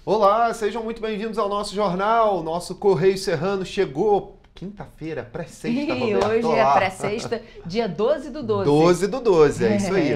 Olá, sejam muito bem-vindos ao nosso jornal. Nosso Correio Serrano chegou quinta-feira, pré-sexta, Roberto. Hoje é pré-sexta, dia 12 do 12. 12 do 12, é isso aí.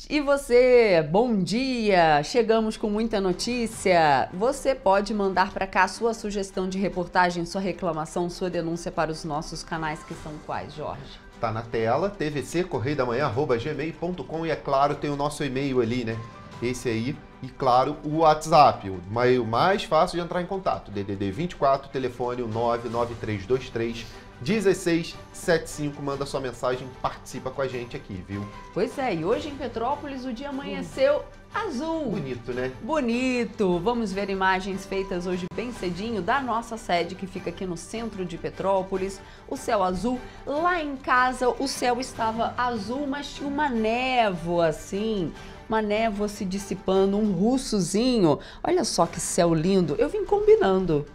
E você, bom dia! Chegamos com muita notícia. Você pode mandar para cá sua sugestão de reportagem, sua reclamação, sua denúncia para os nossos canais, que são quais, Jorge? Tá na tela, tvccorreidamanhã@gmail.com, e é claro, tem o nosso e-mail ali, né? Esse aí, e claro, o WhatsApp, o e-mail mais fácil de entrar em contato, DDD 24, telefone 99323 1675, manda sua mensagem, participa com a gente aqui, viu? Pois é, e hoje em Petrópolis o dia amanheceu azul. Bonito, né? Bonito! Vamos ver imagens feitas hoje bem cedinho da nossa sede, que fica aqui no centro de Petrópolis. O céu azul. Lá em casa o céu estava azul, mas tinha uma névoa assim, uma névoa se dissipando, um russozinho. Olha só que céu lindo. Eu vim combinando.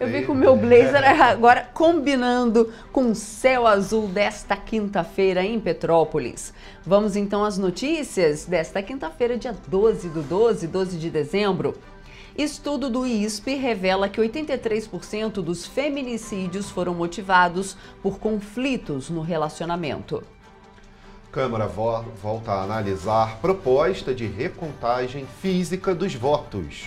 Eu vim com o meu blazer agora combinando com o céu azul desta quinta-feira em Petrópolis. Vamos então às notícias desta quinta-feira, dia 12 do 12, 12 de dezembro. Estudo do ISP revela que 83% dos feminicídios foram motivados por conflitos no relacionamento. Câmara volta a analisar proposta de recontagem física dos votos.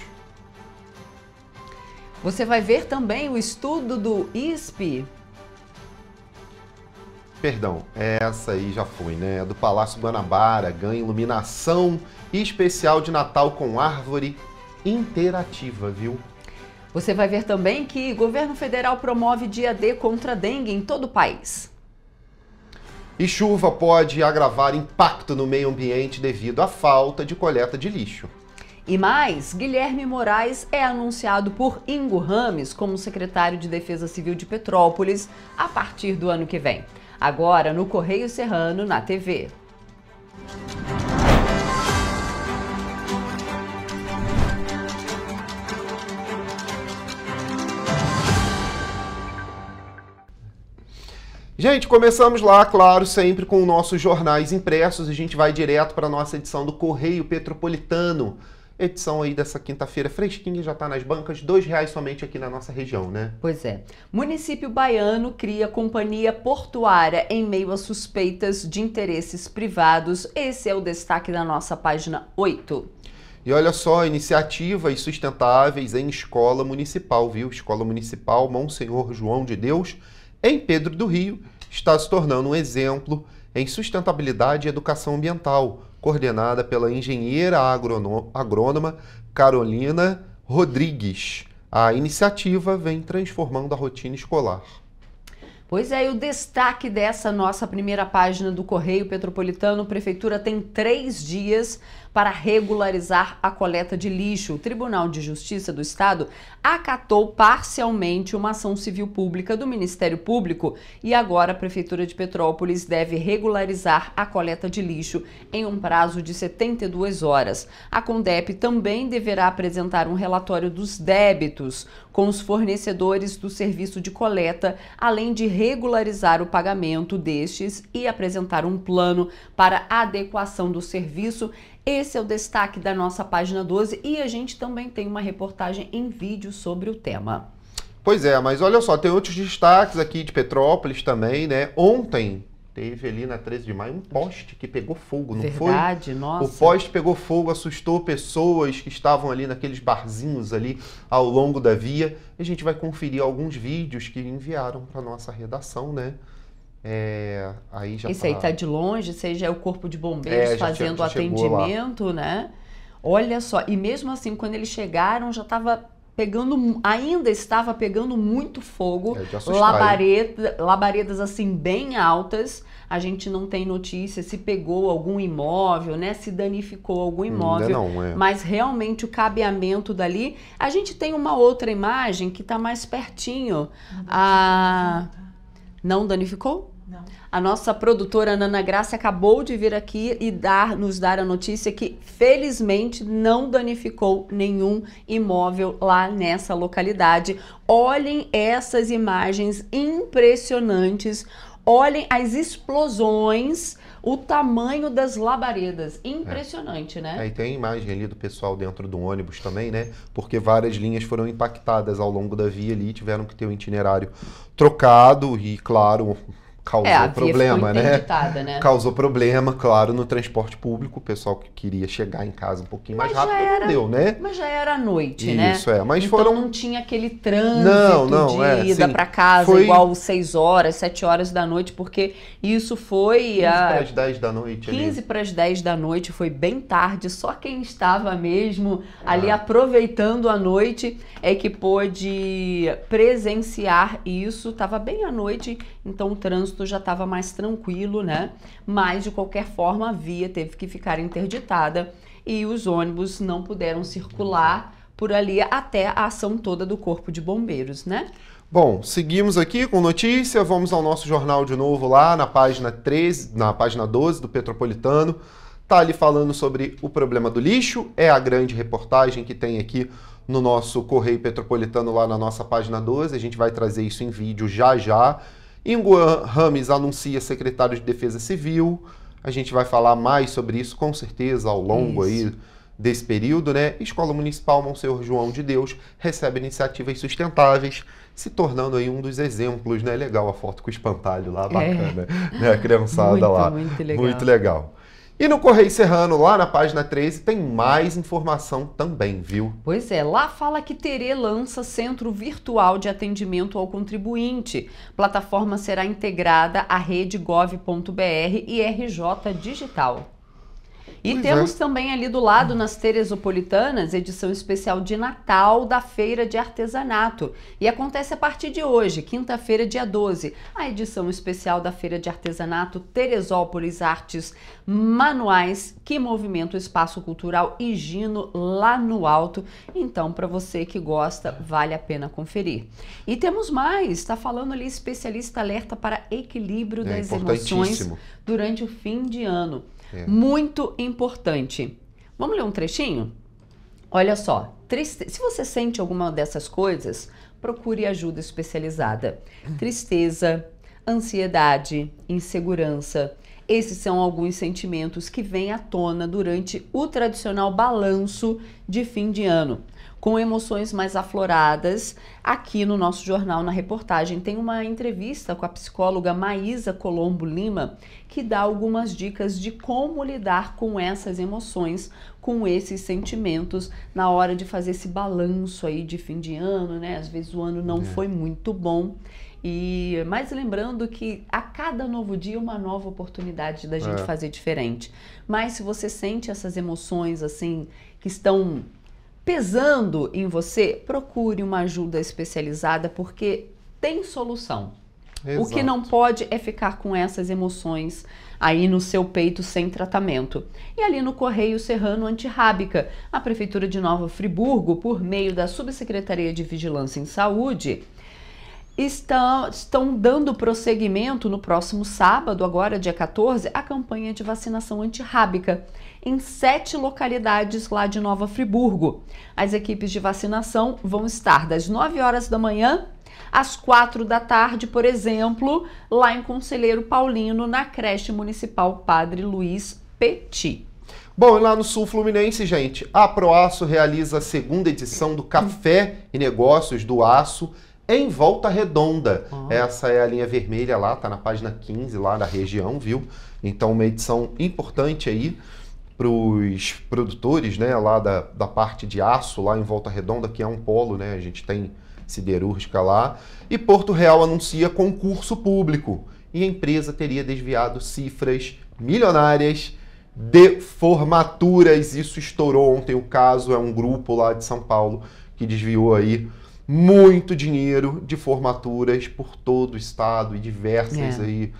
Você vai ver também o estudo do ISP. Perdão, essa aí já foi, né? Do Palácio Guanabara, ganha iluminação especial de Natal com árvore interativa, viu? Você vai ver também que o governo federal promove dia D contra a dengue em todo o país. E chuva pode agravar impacto no meio ambiente devido à falta de coleta de lixo. E mais, Guilherme Moraes é anunciado por Ingo Rames como secretário de Defesa Civil de Petrópolis a partir do ano que vem. Agora no Correio Serrano, na TV. Gente, começamos lá, claro, sempre com nossos jornais impressos. A gente vai direto para a nossa edição do Correio Petropolitano. Edição aí dessa quinta-feira fresquinha, já está nas bancas, R$2 somente aqui na nossa região, né? Pois é. Município baiano cria companhia portuária em meio a suspeitas de interesses privados. Esse é o destaque da nossa página 8. E olha só, iniciativas sustentáveis em escola municipal, viu? Escola Municipal Monsenhor João de Deus, em Pedro do Rio, está se tornando um exemplo em sustentabilidade e educação ambiental, coordenada pela engenheira agrônoma Carolina Rodrigues. A iniciativa vem transformando a rotina escolar. Pois é, e o destaque dessa nossa primeira página do Correio Petropolitano: a Prefeitura tem 3 dias para regularizar a coleta de lixo. O Tribunal de Justiça do Estado acatou parcialmente uma ação civil pública do Ministério Público e agora a Prefeitura de Petrópolis deve regularizar a coleta de lixo em um prazo de 72 horas. A Condep também deverá apresentar um relatório dos débitos com os fornecedores do serviço de coleta, além de regularizar o pagamento destes e apresentar um plano para adequação do serviço. Esse é o destaque da nossa página 12 e a gente também tem uma reportagem em vídeo sobre o tema. Pois é, mas olha só, tem outros destaques aqui de Petrópolis também, né? Ontem teve ali na 13 de maio um poste que pegou fogo, não foi? Verdade, nossa. O poste pegou fogo, assustou pessoas que estavam ali naqueles barzinhos ali ao longo da via. A gente vai conferir alguns vídeos que enviaram para nossa redação, né? Aí já esse aí tá de longe, seja o Corpo de Bombeiros fazendo o atendimento, né? Olha só, e mesmo assim, quando eles chegaram, já estava ainda estava pegando muito fogo, É de assustar, labaredas assim bem altas. A gente não tem notícia se pegou algum imóvel, né? Se danificou algum imóvel. Ainda não, Mas realmente o cabeamento dali. A gente tem uma outra imagem que está mais pertinho. Não danificou? Não. A nossa produtora Nana Graça acabou de vir aqui e nos dar a notícia que, felizmente, não danificou nenhum imóvel lá nessa localidade. Olhem essas imagens impressionantes. Olhem as explosões, o tamanho das labaredas. Impressionante, né? E tem a imagem ali do pessoal dentro do ônibus também, né? Porque várias linhas foram impactadas ao longo da via ali, tiveram que ter o itinerário trocado e, claro, causou problema, né? Causou problema, claro, no transporte público. O pessoal que queria chegar em casa um pouquinho mais rápido não deu, né? Mas já era à noite, né? Isso, Mas então não tinha aquele trânsito de ida para casa igual 6 horas, 7 horas da noite, porque isso foi 15 para as 10 da noite. 15 para as 10 da noite, foi bem tarde. Só quem estava mesmo ali aproveitando a noite é que pôde presenciar isso. Estava bem à noite, então o trânsito já estava mais tranquilo, né? Mas de qualquer forma a via teve que ficar interditada e os ônibus não puderam circular por ali até a ação toda do Corpo de Bombeiros, né? Bom, seguimos aqui com notícia, vamos ao nosso jornal de novo lá na página 13, na página 12 do Petropolitano. Tá ali falando sobre o problema do lixo, é a grande reportagem que tem aqui no nosso Correio Petropolitano lá na nossa página 12, a gente vai trazer isso em vídeo já. Ingo Rames anuncia secretário de Defesa Civil. A gente vai falar mais sobre isso com certeza ao longo aí desse período, né? Escola Municipal Monsenhor João de Deus recebe iniciativas sustentáveis, se tornando aí um dos exemplos, né? Legal a foto com o espantalho lá, bacana, né? A criançada lá. Muito legal. Muito legal. E no Correio Serrano, lá na página 13, tem mais informação também, viu? Pois é, lá fala que Terê lança Centro Virtual de Atendimento ao Contribuinte. Plataforma será integrada à rede gov.br e RJ Digital. E temos também ali do lado, nas Teresopolitanas, edição especial de Natal da Feira de Artesanato. E acontece a partir de hoje, quinta-feira, dia 12, a edição especial da Feira de Artesanato Teresópolis Artes Manuais, que movimenta o espaço cultural Higino lá no alto. Então, para você que gosta, vale a pena conferir. E temos mais, está falando ali, especialista alerta para equilíbrio das emoções durante o fim de ano. Muito importante. Vamos ler um trechinho? Olha só, se você sente alguma dessas coisas, procure ajuda especializada. Tristeza, ansiedade, insegurança. Esses são alguns sentimentos que vêm à tona durante o tradicional balanço de fim de ano. Com emoções mais afloradas, aqui no nosso jornal, na reportagem, tem uma entrevista com a psicóloga Maísa Colombo Lima, que dá algumas dicas de como lidar com essas emoções, com esses sentimentos, na hora de fazer esse balanço aí de fim de ano, né? Às vezes o ano não foi muito bom. Mas lembrando que a cada novo dia uma nova oportunidade da gente fazer diferente. Mas se você sente essas emoções assim, que estão pesando em você, procure uma ajuda especializada, porque tem solução. Exato. O que não pode é ficar com essas emoções aí no seu peito sem tratamento. E ali no Correio Serrano Antirrábica, a Prefeitura de Nova Friburgo, por meio da Subsecretaria de Vigilância em Saúde, estão dando prosseguimento no próximo sábado, agora dia 14, a campanha de vacinação antirrábica em 7 localidades lá de Nova Friburgo. As equipes de vacinação vão estar das 9 horas da manhã às 4 da tarde, por exemplo, lá em Conselheiro Paulino, na creche municipal Padre Luiz Petit. Bom, e lá no Sul Fluminense, gente, a Proaço realiza a 2ª edição do Café e Negócios do Aço em Volta Redonda. Essa é a linha vermelha lá, tá na página 15 lá da região, viu? Então, uma edição importante aí para os produtores, né, lá da parte de aço, lá em Volta Redonda, que é um polo, né? A gente tem siderúrgica lá. E Porto Real anuncia concurso público. E a empresa teria desviado cifras milionárias de formaturas. Isso estourou ontem. O caso é um grupo lá de São Paulo que desviou aí muito dinheiro de formaturas por todo o estado e diversas aí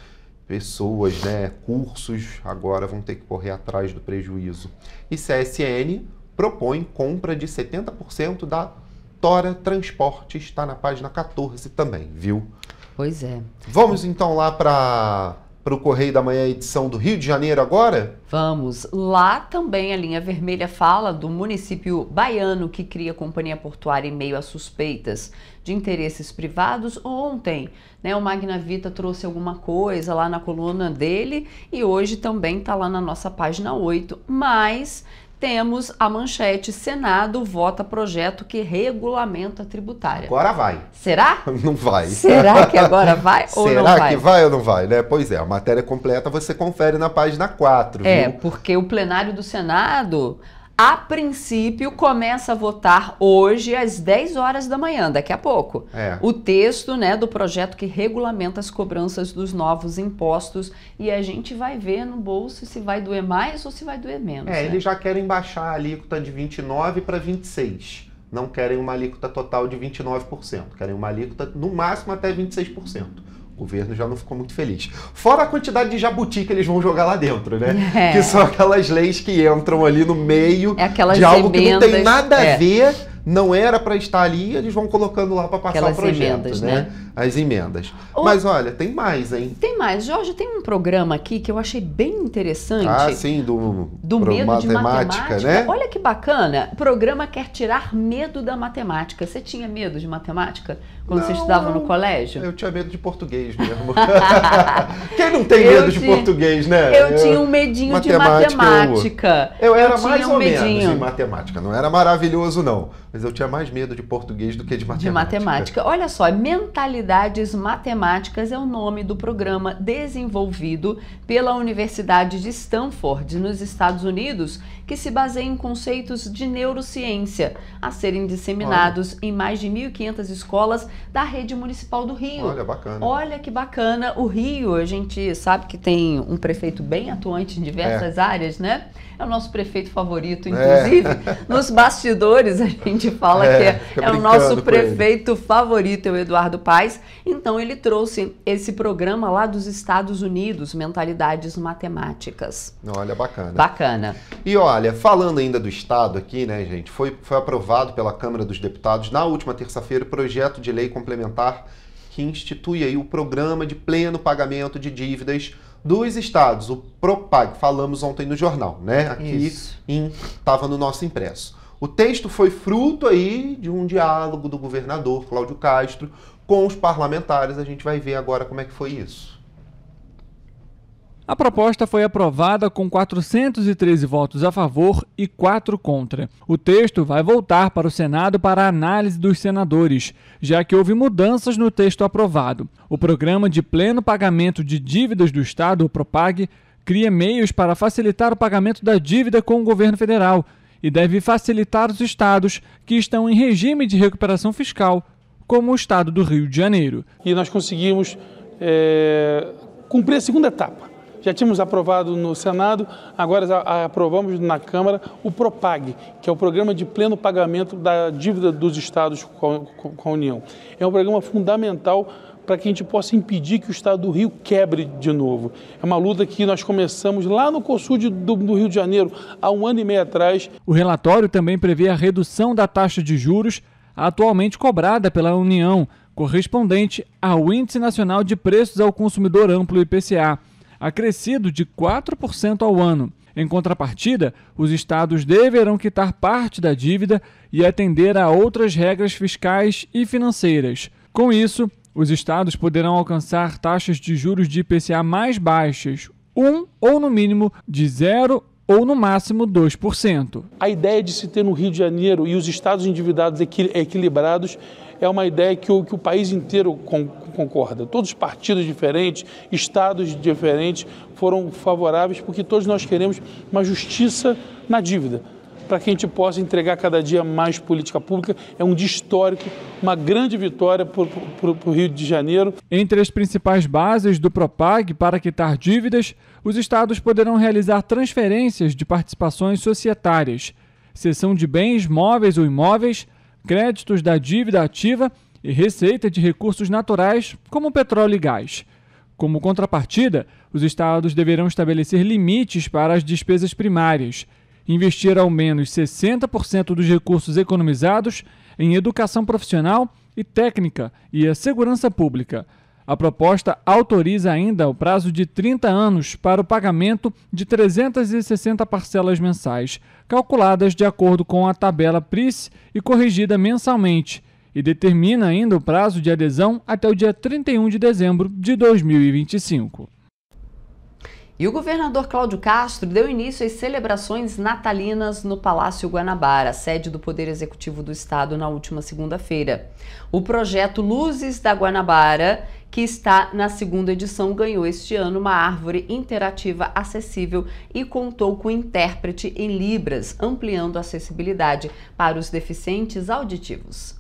pessoas, né, cursos, agora vão ter que correr atrás do prejuízo. E CSN propõe compra de 70% da Tora Transporte, está na página 14 também, viu? Pois é. Vamos então lá para o Correio da Manhã, edição do Rio de Janeiro agora? Vamos. Lá também a linha vermelha fala do município baiano que cria companhia portuária em meio a suspeitas de interesses privados. Ontem, né, o Magna Vita trouxe alguma coisa lá na coluna dele e hoje também está lá na nossa página 8, mas temos a manchete: Senado vota projeto que regulamenta a tributária. Agora vai. Será? Não vai. Será que agora vai ou não vai? Será que vai ou não vai, né? Pois é, a matéria completa você confere na página 4, viu? Porque o plenário do Senado, a princípio, começa a votar hoje às 10 horas da manhã, daqui a pouco. O texto, né, do projeto que regulamenta as cobranças dos novos impostos, e a gente vai ver no bolso se vai doer mais ou se vai doer menos. Né? Eles já querem baixar a alíquota de 29% para 26%. Não querem uma alíquota total de 29%. Querem uma alíquota, no máximo, até 26%. O governo já não ficou muito feliz. Fora a quantidade de jabuti que eles vão jogar lá dentro, né? Que são aquelas leis que entram ali no meio de algo que não tem nada a ver, não era para estar ali, eles vão colocando lá para passar o projeto, emendas, né? As emendas. Mas olha, tem mais, hein? Tem mais. Jorge, tem um programa aqui que eu achei bem interessante. Ah, sim, do medo de matemática, né? Olha que bacana. O programa quer tirar medo da matemática. Você tinha medo de matemática quando você estudava no colégio? Eu tinha medo de português mesmo. Quem não tem medo de português, né? Eu tinha um medinho de matemática. Eu era mais ou menos em matemática. Não era maravilhoso, não. Mas eu tinha mais medo de português do que de matemática. De matemática. Olha só, Mentalidades Matemáticas é o nome do programa desenvolvido pela Universidade de Stanford, nos Estados Unidos, que se baseia em conceitos de neurociência a serem disseminados em mais de 1.500 escolas da rede municipal do Rio. Olha, bacana. Olha que bacana. O Rio, a gente sabe que tem um prefeito bem atuante em diversas áreas, né? É o nosso prefeito favorito, inclusive. Nos bastidores a gente fala que é o nosso prefeito favorito, é o Eduardo Paes. Então ele trouxe esse programa lá dos Estados Unidos, Mentalidades Matemáticas. Olha, bacana. Bacana. E olha, falando ainda do Estado aqui, né, gente, foi aprovado pela Câmara dos Deputados na última terça-feira o projeto de lei complementar que institui aí o programa de pleno pagamento de dívidas dos estados, o PROPAG, falamos ontem no jornal, né? Aqui estava no nosso impresso. O texto foi fruto aí de um diálogo do governador Cláudio Castro com os parlamentares. A gente vai ver agora como é que foi isso. A proposta foi aprovada com 413 votos a favor e 4 contra. O texto vai voltar para o Senado para a análise dos senadores, já que houve mudanças no texto aprovado. O Programa de Pleno Pagamento de Dívidas do Estado, o PROPAG, cria meios para facilitar o pagamento da dívida com o governo federal e deve facilitar os estados que estão em regime de recuperação fiscal, como o estado do Rio de Janeiro. E nós conseguimos cumprir a segunda etapa. Já tínhamos aprovado no Senado, agora aprovamos na Câmara o PROPAG, que é o Programa de Pleno Pagamento da Dívida dos Estados com a União. É um programa fundamental para que a gente possa impedir que o Estado do Rio quebre de novo. É uma luta que nós começamos lá no CONSUD do Rio de Janeiro, há 1 ano e meio atrás. O relatório também prevê a redução da taxa de juros atualmente cobrada pela União, correspondente ao Índice Nacional de Preços ao Consumidor Amplo, IPCA, acrescido de 4% ao ano. Em contrapartida, os estados deverão quitar parte da dívida e atender a outras regras fiscais e financeiras. Com isso, os estados poderão alcançar taxas de juros de IPCA mais baixas, 1 ou no mínimo de 0% ou no máximo 2%. A ideia de se ter no Rio de Janeiro e os estados endividados equilibrados é uma ideia que o país inteiro concorda. Todos os partidos diferentes, estados diferentes foram favoráveis porque todos nós queremos uma justiça na dívida, para que a gente possa entregar cada dia mais política pública. É um dia histórico, uma grande vitória para o Rio de Janeiro. Entre as principais bases do PROPAG para quitar dívidas, os estados poderão realizar transferências de participações societárias, cessão de bens móveis ou imóveis, créditos da dívida ativa e receita de recursos naturais, como petróleo e gás. Como contrapartida, os estados deverão estabelecer limites para as despesas primárias, investir ao menos 60% dos recursos economizados em educação profissional e técnica e a segurança pública. A proposta autoriza ainda o prazo de 30 anos para o pagamento de 360 parcelas mensais, calculadas de acordo com a tabela PRIS e corrigida mensalmente, e determina ainda o prazo de adesão até o dia 31 de dezembro de 2025. E o governador Cláudio Castro deu início às celebrações natalinas no Palácio Guanabara, sede do Poder Executivo do Estado, na última segunda-feira. O projeto Luzes da Guanabara, que está na segunda edição, ganhou este ano uma árvore interativa acessível e contou com intérprete em Libras, ampliando a acessibilidade para os deficientes auditivos.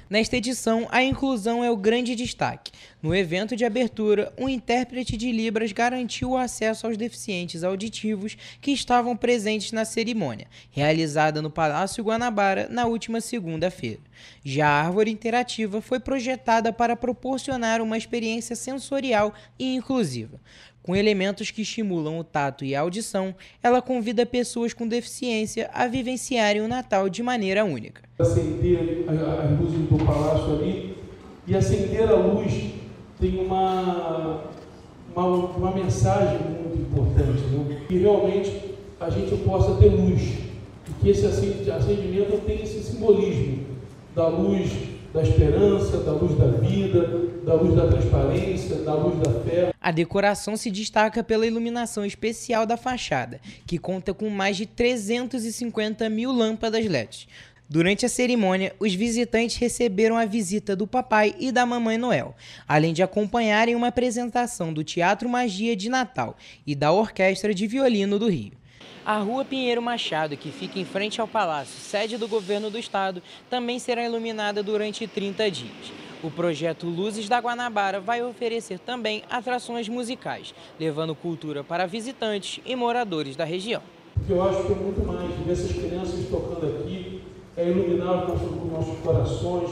Nesta edição, a inclusão é o grande destaque. No evento de abertura, um intérprete de Libras garantiu o acesso aos deficientes auditivos que estavam presentes na cerimônia, realizada no Palácio Guanabara na última segunda-feira. Já a árvore interativa foi projetada para proporcionar uma experiência sensorial e inclusiva. Com elementos que estimulam o tato e a audição, ela convida pessoas com deficiência a vivenciarem o Natal de maneira única. Acender as luzes do palácio ali, e acender a luz tem uma mensagem muito importante, né? Que realmente a gente possa ter luz, e que esse acendimento tem esse simbolismo da luz da esperança, da luz da vida, da luz da transparência, da luz da fé. A decoração se destaca pela iluminação especial da fachada, que conta com mais de 350 mil lâmpadas LED. Durante a cerimônia, os visitantes receberam a visita do Papai e da Mamãe Noel, além de acompanharem uma apresentação do Teatro Magia de Natal e da Orquestra de Violino do Rio. A Rua Pinheiro Machado, que fica em frente ao Palácio, sede do Governo do Estado, também será iluminada durante 30 dias. O projeto Luzes da Guanabara vai oferecer também atrações musicais, levando cultura para visitantes e moradores da região. O que eu acho que é muito mais ver essas crianças tocando aqui, é iluminar os nossos corações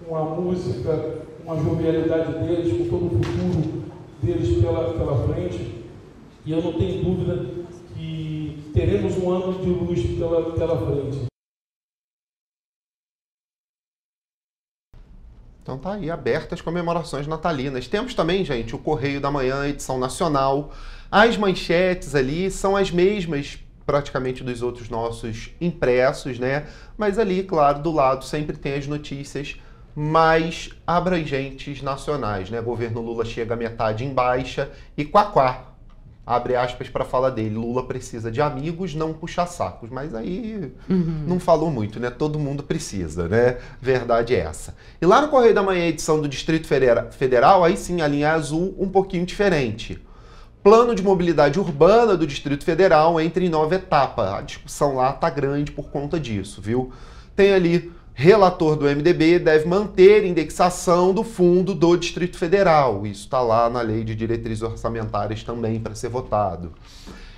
com a música, com a jovialidade deles, com todo o futuro deles pela frente. E eu não tenho dúvida que teremos um ano de luz pela frente. Então tá aí, abertas as comemorações natalinas. Temos também, gente, o Correio da Manhã, edição nacional. As manchetes ali são as mesmas praticamente dos outros nossos impressos, né? Mas ali, claro, do lado sempre tem as notícias mais abrangentes nacionais, né? Governo Lula chega à metade em baixa e quaquá. Abre aspas para a fala dele, Lula precisa de amigos, não puxa-sacos. Mas aí não falou muito, né? Todo mundo precisa, né? Verdade é essa. E lá no Correio da Manhã, edição do Distrito Federal, aí sim, a linha azul um pouquinho diferente. Plano de mobilidade urbana do Distrito Federal entra em nova etapa. A discussão lá tá grande por conta disso, viu? Tem ali, relator do MDB deve manter indexação do fundo do Distrito Federal. Isso está lá na Lei de Diretrizes Orçamentárias também para ser votado.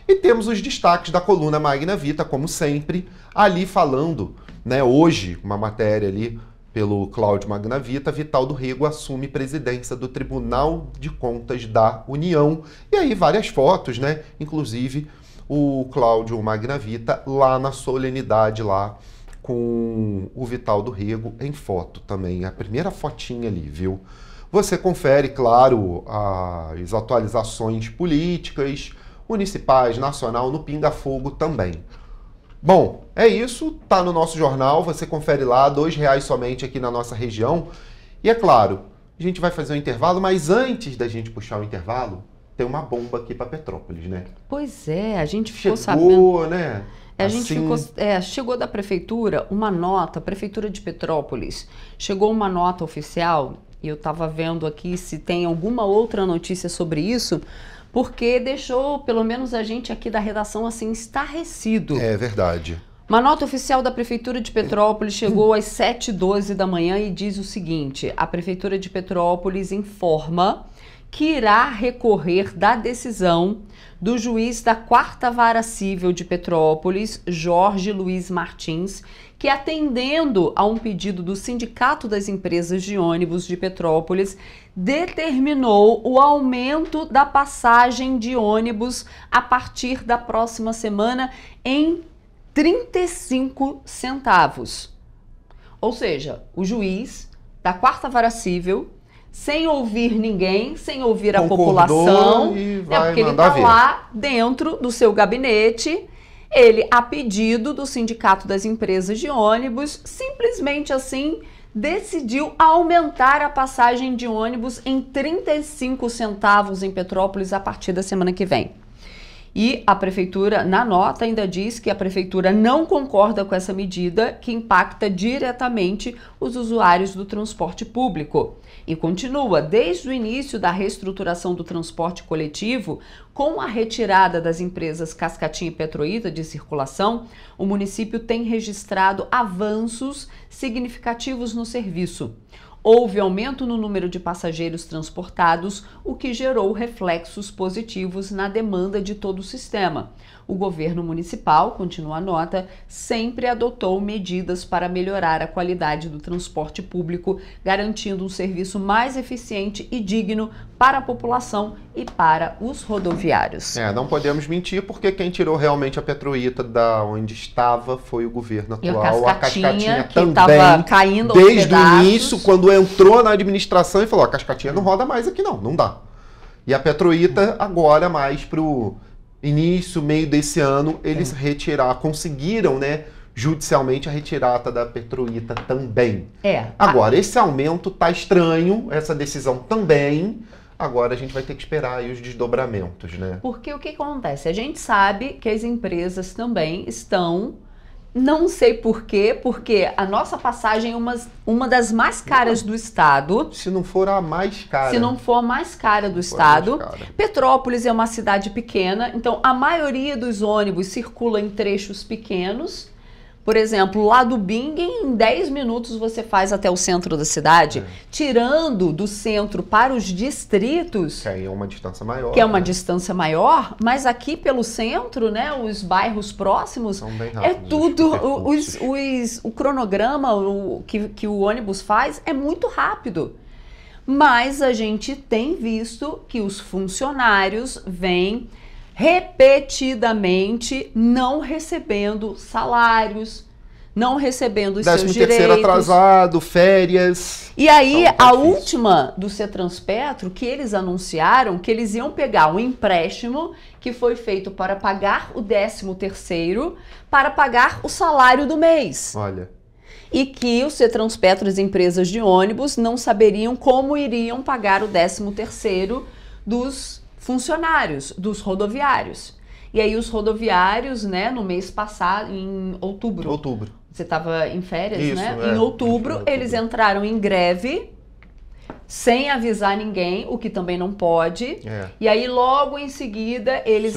E temos os destaques da coluna Magna Vita, como sempre, ali falando, né, hoje, uma matéria ali pelo Cláudio Magna Vita, Vital do Rego assume presidência do Tribunal de Contas da União. E aí várias fotos, né? Inclusive o Cláudio Magna Vita lá na solenidade lá com o Vital do Rego em foto também. A primeira fotinha ali, viu? Você confere, claro, as atualizações políticas, municipais, nacional, no Pinga Fogo também. Bom, é isso, tá no nosso jornal, você confere lá, R$2 somente aqui na nossa região. E é claro, a gente vai fazer um intervalo, mas antes da gente puxar o intervalo, tem uma bomba aqui para Petrópolis, né? Pois é, a gente ficou sabendo, sabendo, né? A gente chegou da prefeitura uma nota, Prefeitura de Petrópolis, chegou uma nota oficial, e eu estava vendo aqui se tem alguma outra notícia sobre isso, porque deixou, pelo menos a gente aqui da redação, assim, estarrecido. É verdade. Uma nota oficial da Prefeitura de Petrópolis chegou às 7h12 da manhã e diz o seguinte: a Prefeitura de Petrópolis informa que irá recorrer da decisão do juiz da 4ª Vara Civil de Petrópolis, Jorge Luiz Martins, que, atendendo a um pedido do Sindicato das Empresas de Ônibus de Petrópolis, determinou o aumento da passagem de ônibus a partir da próxima semana em 35 centavos. Ou seja, o juiz da Quarta Vara Civil, sem ouvir ninguém, sem ouvir a população, porque ele está lá dentro do seu gabinete, ele, a pedido do Sindicato das Empresas de Ônibus, simplesmente assim decidiu aumentar a passagem de ônibus em 35 centavos em Petrópolis a partir da semana que vem. E a prefeitura, na nota, ainda diz que a prefeitura não concorda com essa medida que impacta diretamente os usuários do transporte público. E continua, desde o início da reestruturação do transporte coletivo, com a retirada das empresas Cascatinha e Petroíta de circulação, o município tem registrado avanços significativos no serviço. Houve aumento no número de passageiros transportados, o que gerou reflexos positivos na demanda de todo o sistema. O governo municipal, continua a nota, sempre adotou medidas para melhorar a qualidade do transporte público, garantindo um serviço mais eficiente e digno para a população e para os rodoviários. Não podemos mentir, porque quem tirou realmente a Petroíta da onde estava foi o governo atual. A Cascatinha também estava caindo aos desde pedaços. o início, quando entrou na administração e falou, a Cascatinha não roda mais aqui não dá. E a Petroíta agora mais pro início, meio desse ano, eles conseguiram, né, judicialmente a retirada da Petroíta também. Agora, esse aumento tá estranho, essa decisão também. Agora a gente vai ter que esperar aí os desdobramentos, né? Porque o que acontece? A gente sabe que as empresas também estão, não sei por quê, porque a nossa passagem é uma das mais caras do estado. Se não for a mais cara. Se não for a mais cara do estado. Petrópolis é uma cidade pequena, então a maioria dos ônibus circula em trechos pequenos. Por exemplo, lá do Bingen, em 10 minutos você faz até o centro da cidade. Tirando do centro para os distritos... Que aí é uma distância maior. Que é uma distância maior, mas aqui pelo centro, né, os bairros próximos, são bem rápidos, é tudo... O cronograma que o ônibus faz é muito rápido. Mas a gente tem visto que os funcionários vêm repetidamente não recebendo salários, não recebendo os seus direitos. 13º atrasado, férias. E aí, a última do Cetranspetro, que eles anunciaram que eles iam pegar um empréstimo que foi feito para pagar o 13º, para pagar o salário do mês. Olha. E que o Cetranspetro, as empresas de ônibus, não saberiam como iriam pagar o 13º dos funcionários, dos rodoviários. E aí os rodoviários, né, no mês passado, em outubro. Você estava em férias, isso, né? Em outubro, eles entraram em greve, sem avisar ninguém, o que também não pode. E aí, logo em seguida, eles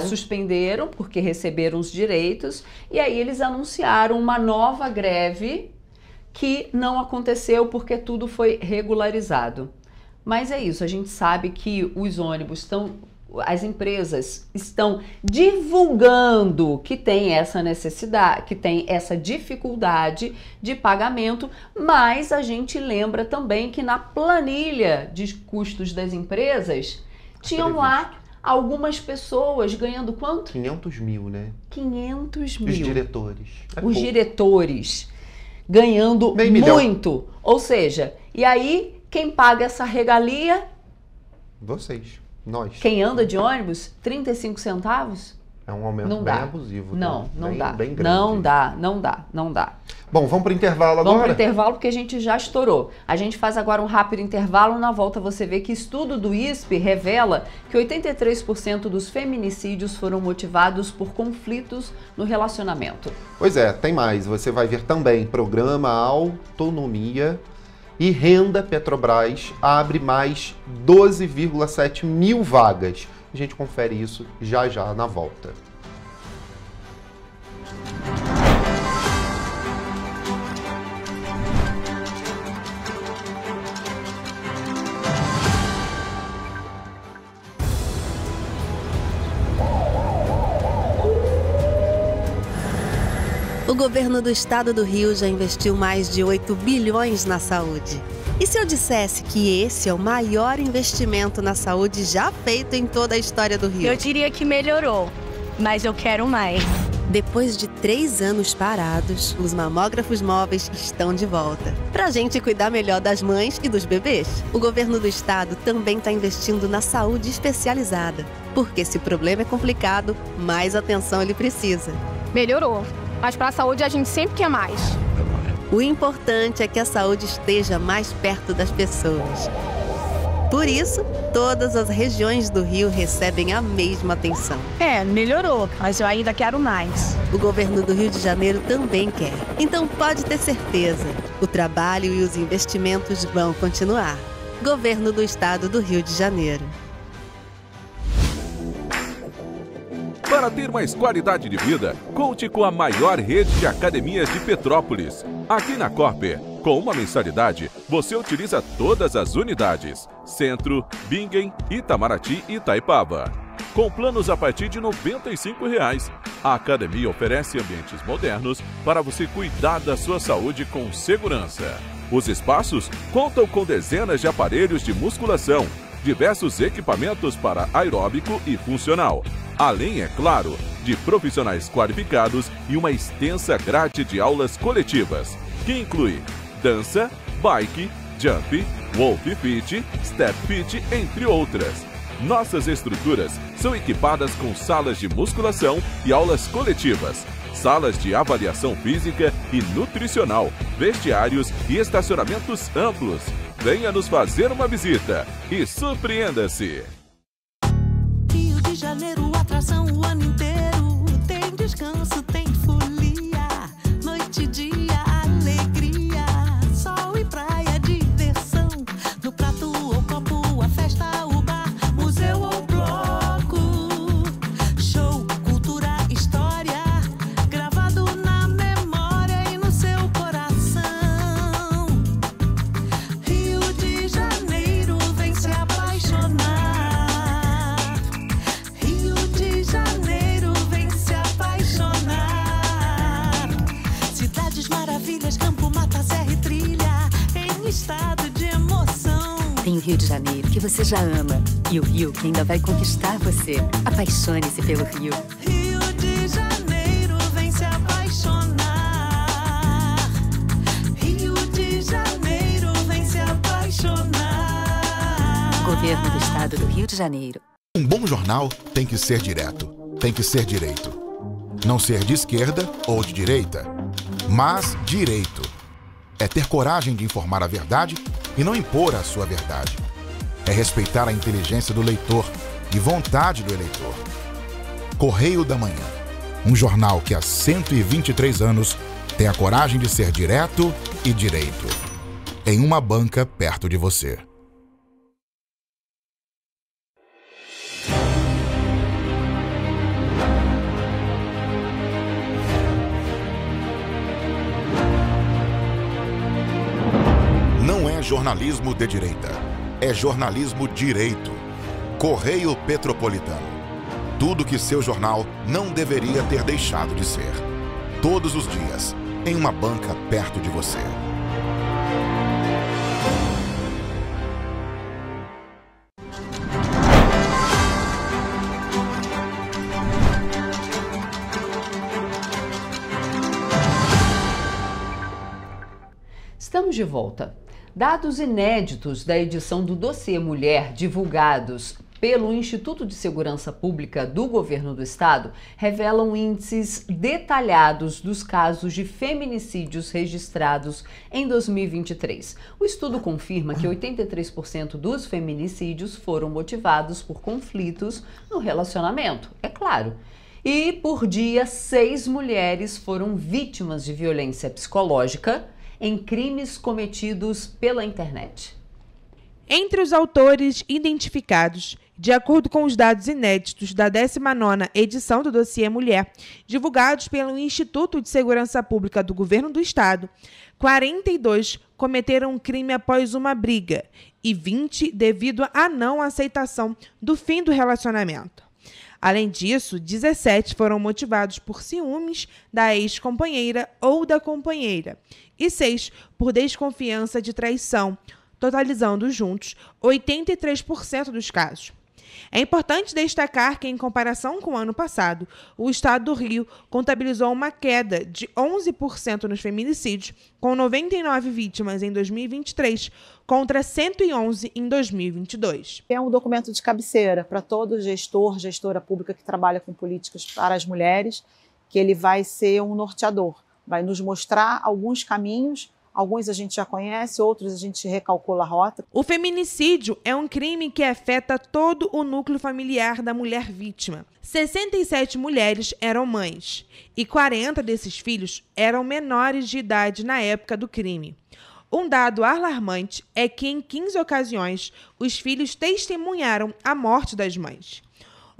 suspenderam, porque receberam os direitos. E aí, eles anunciaram uma nova greve que não aconteceu porque tudo foi regularizado. Mas é isso, a gente sabe que os ônibus as empresas estão divulgando que tem essa necessidade, que tem essa dificuldade de pagamento, mas a gente lembra também que na planilha de custos das empresas tinham lá algumas pessoas ganhando quanto? 500 mil, né? 500 mil. Os diretores. Os diretores ganhando muito. Ou seja, e aí quem paga essa regalia? Vocês, nós. Quem anda de ônibus, 35 centavos? É um aumento bem abusivo. Não dá. Bem grande. Não dá. Bom, vamos para o intervalo agora? Vamos para o intervalo porque a gente já estourou. A gente faz agora um rápido intervalo. Na volta você vê que estudo do ISP revela que 83% dos feminicídios foram motivados por conflitos no relacionamento. Pois é, tem mais. Você vai ver também programa Autonomia e Renda Petrobras abre mais 12,7 mil vagas. A gente confere isso já na volta. O governo do estado do Rio já investiu mais de 8 bilhões na saúde. E se eu dissesse que esse é o maior investimento na saúde já feito em toda a história do Rio? Eu diria que melhorou, mas eu quero mais. Depois de 3 anos parados, os mamógrafos móveis estão de volta. Pra gente cuidar melhor das mães e dos bebês. O governo do estado também está investindo na saúde especializada. Porque se o problema é complicado, mais atenção ele precisa. Melhorou, mas para a saúde a gente sempre quer mais. O importante é que a saúde esteja mais perto das pessoas. Por isso, todas as regiões do Rio recebem a mesma atenção. Melhorou, mas eu ainda quero mais. O governo do Rio de Janeiro também quer. Então pode ter certeza, o trabalho e os investimentos vão continuar. Governo do Estado do Rio de Janeiro. Para ter mais qualidade de vida, conte com a maior rede de academias de Petrópolis. Aqui na Corper, com uma mensalidade, você utiliza todas as unidades: Centro, Bingen, Itamaraty e Itaipava. Com planos a partir de R$ 95,00. A academia oferece ambientes modernos para você cuidar da sua saúde com segurança. Os espaços contam com dezenas de aparelhos de musculação, diversos equipamentos para aeróbico e funcional. Além, é claro, de profissionais qualificados e uma extensa grade de aulas coletivas, que inclui dança, bike, jump, wolf fit, step fit, entre outras. Nossas estruturas são equipadas com salas de musculação e aulas coletivas, salas de avaliação física e nutricional, vestiários e estacionamentos amplos. Venha nos fazer uma visita e surpreenda-se! Rio de Janeiro, atração o ano inteiro. Tem descanso, tem folia, noite e dia, alegria, sol e praia, diversão. No prato ou copo, a festa, o bar, museu ou bloco. Show, cultura, história, gravado na memória e no seu coração. Rio de Janeiro, vem se apaixonar. Campo, mata, serra e trilha, em estado de emoção. Tem o Rio de Janeiro, que você já ama, e o Rio, que ainda vai conquistar você. Apaixone-se pelo Rio. Rio de Janeiro, vem se apaixonar. Rio de Janeiro, vem se apaixonar. Governo do Estado do Rio de Janeiro. Um bom jornal tem que ser direto, tem que ser direito. Não ser de esquerda ou de direita, mas direito. É ter coragem de informar a verdade e não impor a sua verdade. É respeitar a inteligência do leitor e vontade do eleitor. Correio da Manhã, um jornal que há 123 anos tem a coragem de ser direto e direito. Em uma banca perto de você. Não é jornalismo de direita, é jornalismo direito. Correio Petropolitano. Tudo que seu jornal não deveria ter deixado de ser. Todos os dias, em uma banca perto de você. Estamos de volta. Dados inéditos da edição do Dossiê Mulher, divulgados pelo Instituto de Segurança Pública do Governo do Estado, revelam índices detalhados dos casos de feminicídios registrados em 2023. O estudo confirma que 83% dos feminicídios foram motivados por conflitos no relacionamento, é claro. E, por dia, 6 mulheres foram vítimas de violência psicológica em crimes cometidos pela internet. Entre os autores identificados, de acordo com os dados inéditos da 19ª edição do Dossiê Mulher, divulgados pelo Instituto de Segurança Pública do Governo do Estado, 42 cometeram um crime após uma briga e 20 devido à não aceitação do fim do relacionamento. Além disso, 17 foram motivados por ciúmes da ex-companheira ou da companheira e 6 por desconfiança de traição, totalizando juntos 83% dos casos. É importante destacar que, em comparação com o ano passado, o Estado do Rio contabilizou uma queda de 11% nos feminicídios, com 99 vítimas em 2023 contra 111 em 2022. É um documento de cabeceira para todo gestor, gestora pública que trabalha com políticas para as mulheres, que ele vai ser um norteador, vai nos mostrar alguns caminhos. Alguns a gente já conhece, outros a gente recalcula a rota. O feminicídio é um crime que afeta todo o núcleo familiar da mulher vítima. 67 mulheres eram mães e 40 desses filhos eram menores de idade na época do crime. Um dado alarmante é que, em 15 ocasiões, os filhos testemunharam a morte das mães.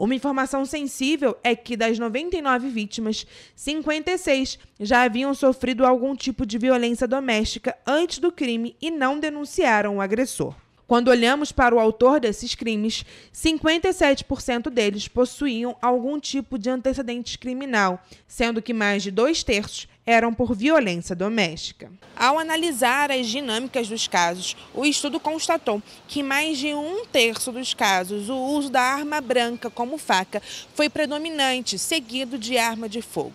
Uma informação sensível é que, das 99 vítimas, 56 já haviam sofrido algum tipo de violência doméstica antes do crime e não denunciaram o agressor. Quando olhamos para o autor desses crimes, 57% deles possuíam algum tipo de antecedente criminal, sendo que mais de 2/3 eram por violência doméstica. Ao analisar as dinâmicas dos casos, o estudo constatou que mais de 1/3 dos casos o uso da arma branca como faca foi predominante, seguido de arma de fogo.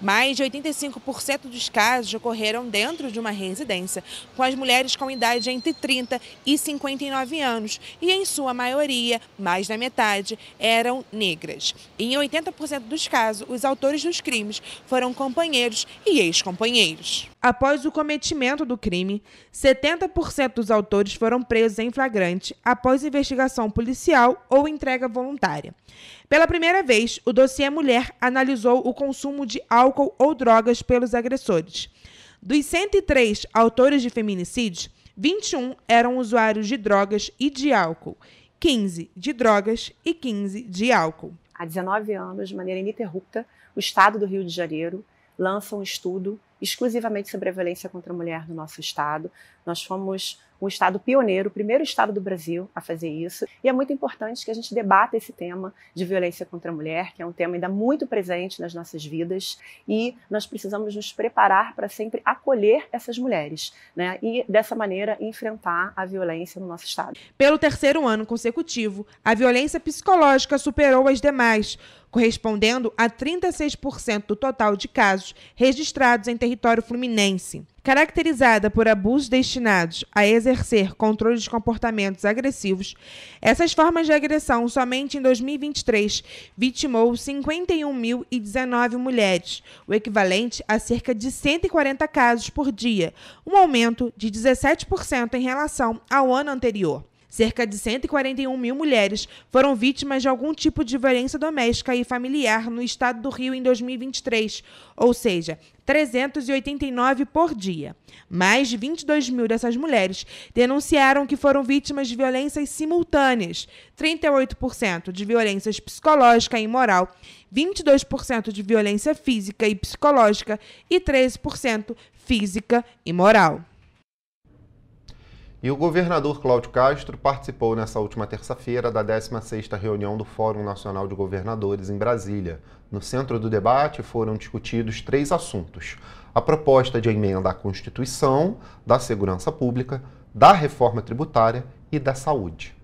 Mais de 85% dos casos ocorreram dentro de uma residência, com as mulheres com idade entre 30 e 59 anos e, em sua maioria, mais da metade, eram negras. Em 80% dos casos, os autores dos crimes foram companheiros e ex-companheiros. Após o cometimento do crime, 70% dos autores foram presos em flagrante após investigação policial ou entrega voluntária. Pela primeira vez, o dossiê Mulher analisou o consumo de álcool ou drogas pelos agressores. Dos 103 autores de feminicídios, 21 eram usuários de drogas e de álcool, 15 de drogas e 15 de álcool. Há 19 anos, de maneira ininterrupta, o Estado do Rio de Janeiro lança um estudo exclusivamente sobre a violência contra a mulher no nosso estado. Nós fomos um estado pioneiro, o primeiro estado do Brasil a fazer isso. E é muito importante que a gente debata esse tema de violência contra a mulher, que é um tema ainda muito presente nas nossas vidas. E nós precisamos nos preparar para sempre acolher essas mulheres, né? E, dessa maneira, enfrentar a violência no nosso estado. Pelo terceiro ano consecutivo, a violência psicológica superou as demais, correspondendo a 36% do total de casos registrados em território fluminense. Caracterizada por abusos destinados a exercer controle de comportamentos agressivos, essas formas de agressão somente em 2023 vitimou 51.019 mulheres, o equivalente a cerca de 140 casos por dia, um aumento de 17% em relação ao ano anterior. Cerca de 141 mil mulheres foram vítimas de algum tipo de violência doméstica e familiar no estado do Rio em 2023, ou seja, 389 por dia. Mais de 22 mil dessas mulheres denunciaram que foram vítimas de violências simultâneas, 38% de violências psicológica e moral, 22% de violência física e psicológica e 13% física e moral. E o governador Cláudio Castro participou nessa última terça-feira da 16ª reunião do Fórum Nacional de Governadores em Brasília. No centro do debate foram discutidos 3 assuntos: a proposta de emenda à Constituição, da segurança pública, da reforma tributária e da saúde.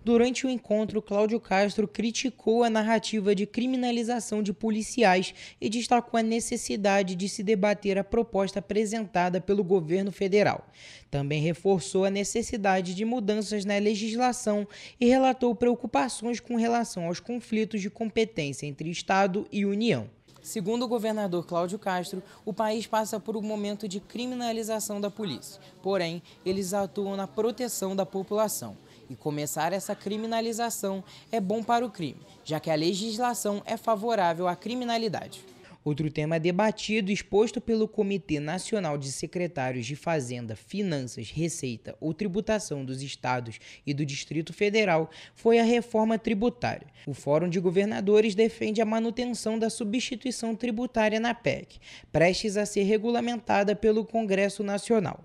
Durante o encontro, Cláudio Castro criticou a narrativa de criminalização de policiais e destacou a necessidade de se debater a proposta apresentada pelo governo federal. Também reforçou a necessidade de mudanças na legislação e relatou preocupações com relação aos conflitos de competência entre Estado e União. Segundo o governador Cláudio Castro, o país passa por um momento de criminalização da polícia. Porém, eles atuam na proteção da população. E começar essa criminalização é bom para o crime, já que a legislação é favorável à criminalidade. Outro tema debatido e exposto pelo Comitê Nacional de Secretários de Fazenda, Finanças, Receita ou Tributação dos Estados e do Distrito Federal foi a reforma tributária. O Fórum de Governadores defende a manutenção da substituição tributária na PEC, prestes a ser regulamentada pelo Congresso Nacional.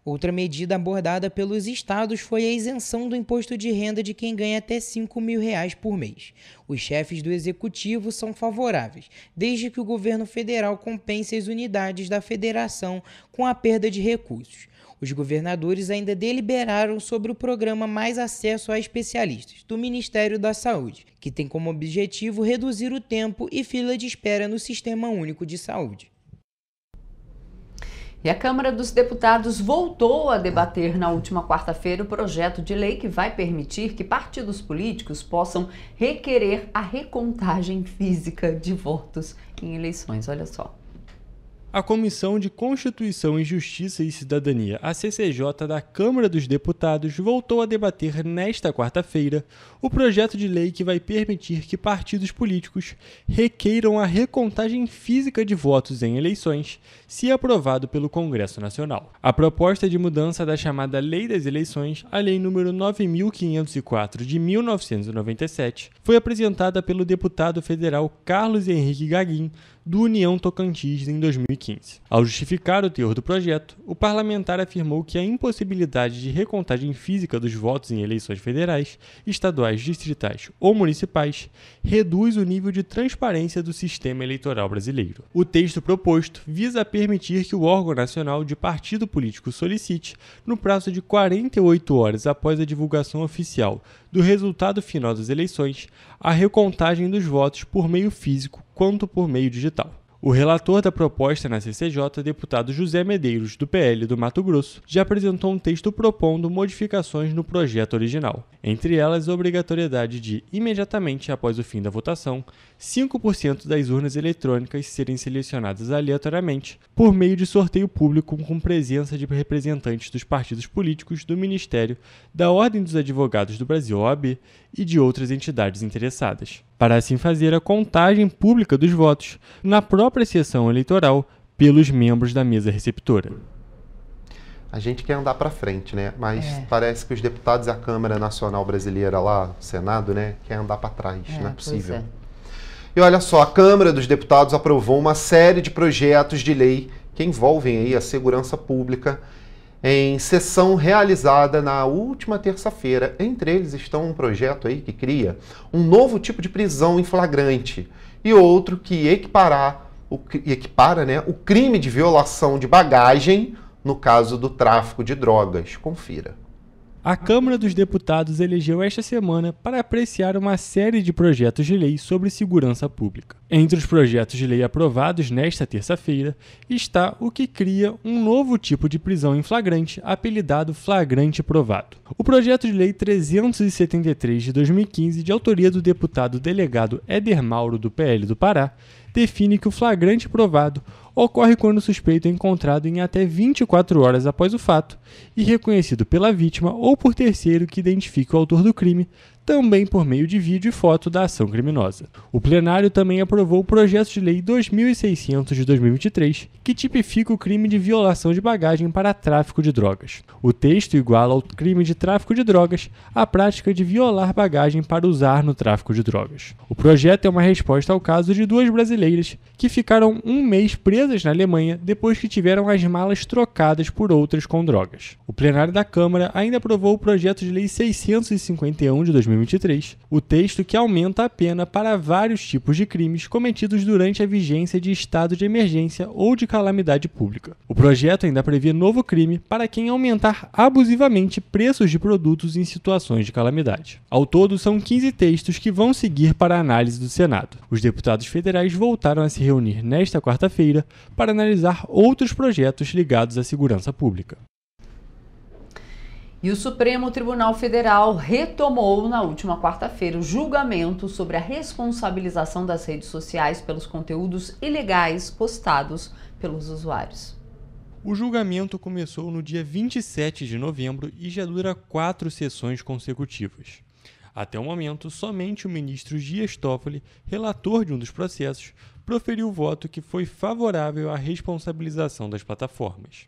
Outra medida abordada pelos estados foi a isenção do imposto de renda de quem ganha até R$ 5.000 por mês. Os chefes do executivo são favoráveis, desde que o governo federal compense as unidades da federação com a perda de recursos. Os governadores ainda deliberaram sobre o programa Mais Acesso a Especialistas, do Ministério da Saúde, que tem como objetivo reduzir o tempo e fila de espera no Sistema Único de Saúde. E a Câmara dos Deputados voltou a debater na última quarta-feira o projeto de lei que vai permitir que partidos políticos possam requerer a recontagem física de votos em eleições. Olha só. A Comissão de Constituição e Justiça e Cidadania, a CCJ da Câmara dos Deputados, voltou a debater nesta quarta-feira o projeto de lei que vai permitir que partidos políticos requeiram a recontagem física de votos em eleições, se aprovado pelo Congresso Nacional. A proposta de mudança da chamada Lei das Eleições, a Lei nº 9.504 de 1997, foi apresentada pelo deputado federal Carlos Henrique Gaguin, do União Tocantins em 2015. Ao justificar o teor do projeto, o parlamentar afirmou que a impossibilidade de recontagem física dos votos em eleições federais, estaduais, distritais ou municipais reduz o nível de transparência do sistema eleitoral brasileiro. O texto proposto visa permitir que o órgão nacional de partido político solicite, no prazo de 48 horas após a divulgação oficial do resultado final das eleições, a recontagem dos votos por meio físico quanto por meio digital. O relator da proposta na CCJ, deputado José Medeiros, do PL do Mato Grosso, já apresentou um texto propondo modificações no projeto original. Entre elas, a obrigatoriedade de, imediatamente após o fim da votação, 5% das urnas eletrônicas serem selecionadas aleatoriamente por meio de sorteio público com presença de representantes dos partidos políticos, do Ministério, da Ordem dos Advogados do Brasil, OAB, e de outras entidades interessadas, para assim fazer a contagem pública dos votos na própria sessão eleitoral pelos membros da mesa receptora. A gente quer andar para frente, né? Mas parece que os deputados da Câmara Nacional Brasileira lá, o Senado, né, quer andar para trás, não é possível. E olha só, a Câmara dos Deputados aprovou uma série de projetos de lei que envolvem aí a segurança pública em sessão realizada na última terça-feira. Entre eles estão um projeto aí que cria um novo tipo de prisão em flagrante e outro que equipara, né, o crime de violação de bagagem no caso do tráfico de drogas. Confira. A Câmara dos Deputados elegeu esta semana para apreciar uma série de projetos de lei sobre segurança pública. Entre os projetos de lei aprovados nesta terça-feira está o que cria um novo tipo de prisão em flagrante, apelidado flagrante provado. O projeto de lei 373 de 2015, de autoria do deputado delegado Éder Mauro, do PL do Pará, define que o flagrante provado ocorre quando o suspeito é encontrado em até 24 horas após o fato e reconhecido pela vítima ou por terceiro que identifique o autor do crime, também por meio de vídeo e foto da ação criminosa. O plenário também aprovou o projeto de lei 2600 de 2023, que tipifica o crime de violação de bagagem para tráfico de drogas. O texto iguala ao crime de tráfico de drogas a prática de violar bagagem para usar no tráfico de drogas. O projeto é uma resposta ao caso de duas brasileiras que ficaram um mês presas na Alemanha depois que tiveram as malas trocadas por outras com drogas. O plenário da Câmara ainda aprovou o projeto de lei 651 de 2023, o texto que aumenta a pena para vários tipos de crimes cometidos durante a vigência de estado de emergência ou de calamidade pública. O projeto ainda prevê novo crime para quem aumentar abusivamente preços de produtos em situações de calamidade. Ao todo, são 15 textos que vão seguir para a análise do Senado. Os deputados federais voltaram a se reunir nesta quarta-feira para analisar outros projetos ligados à segurança pública. E o Supremo Tribunal Federal retomou na última quarta-feira o julgamento sobre a responsabilização das redes sociais pelos conteúdos ilegais postados pelos usuários. O julgamento começou no dia 27 de novembro e já dura 4 sessões consecutivas. Até o momento, somente o ministro Dias Toffoli, relator de um dos processos, proferiu o voto que foi favorável à responsabilização das plataformas.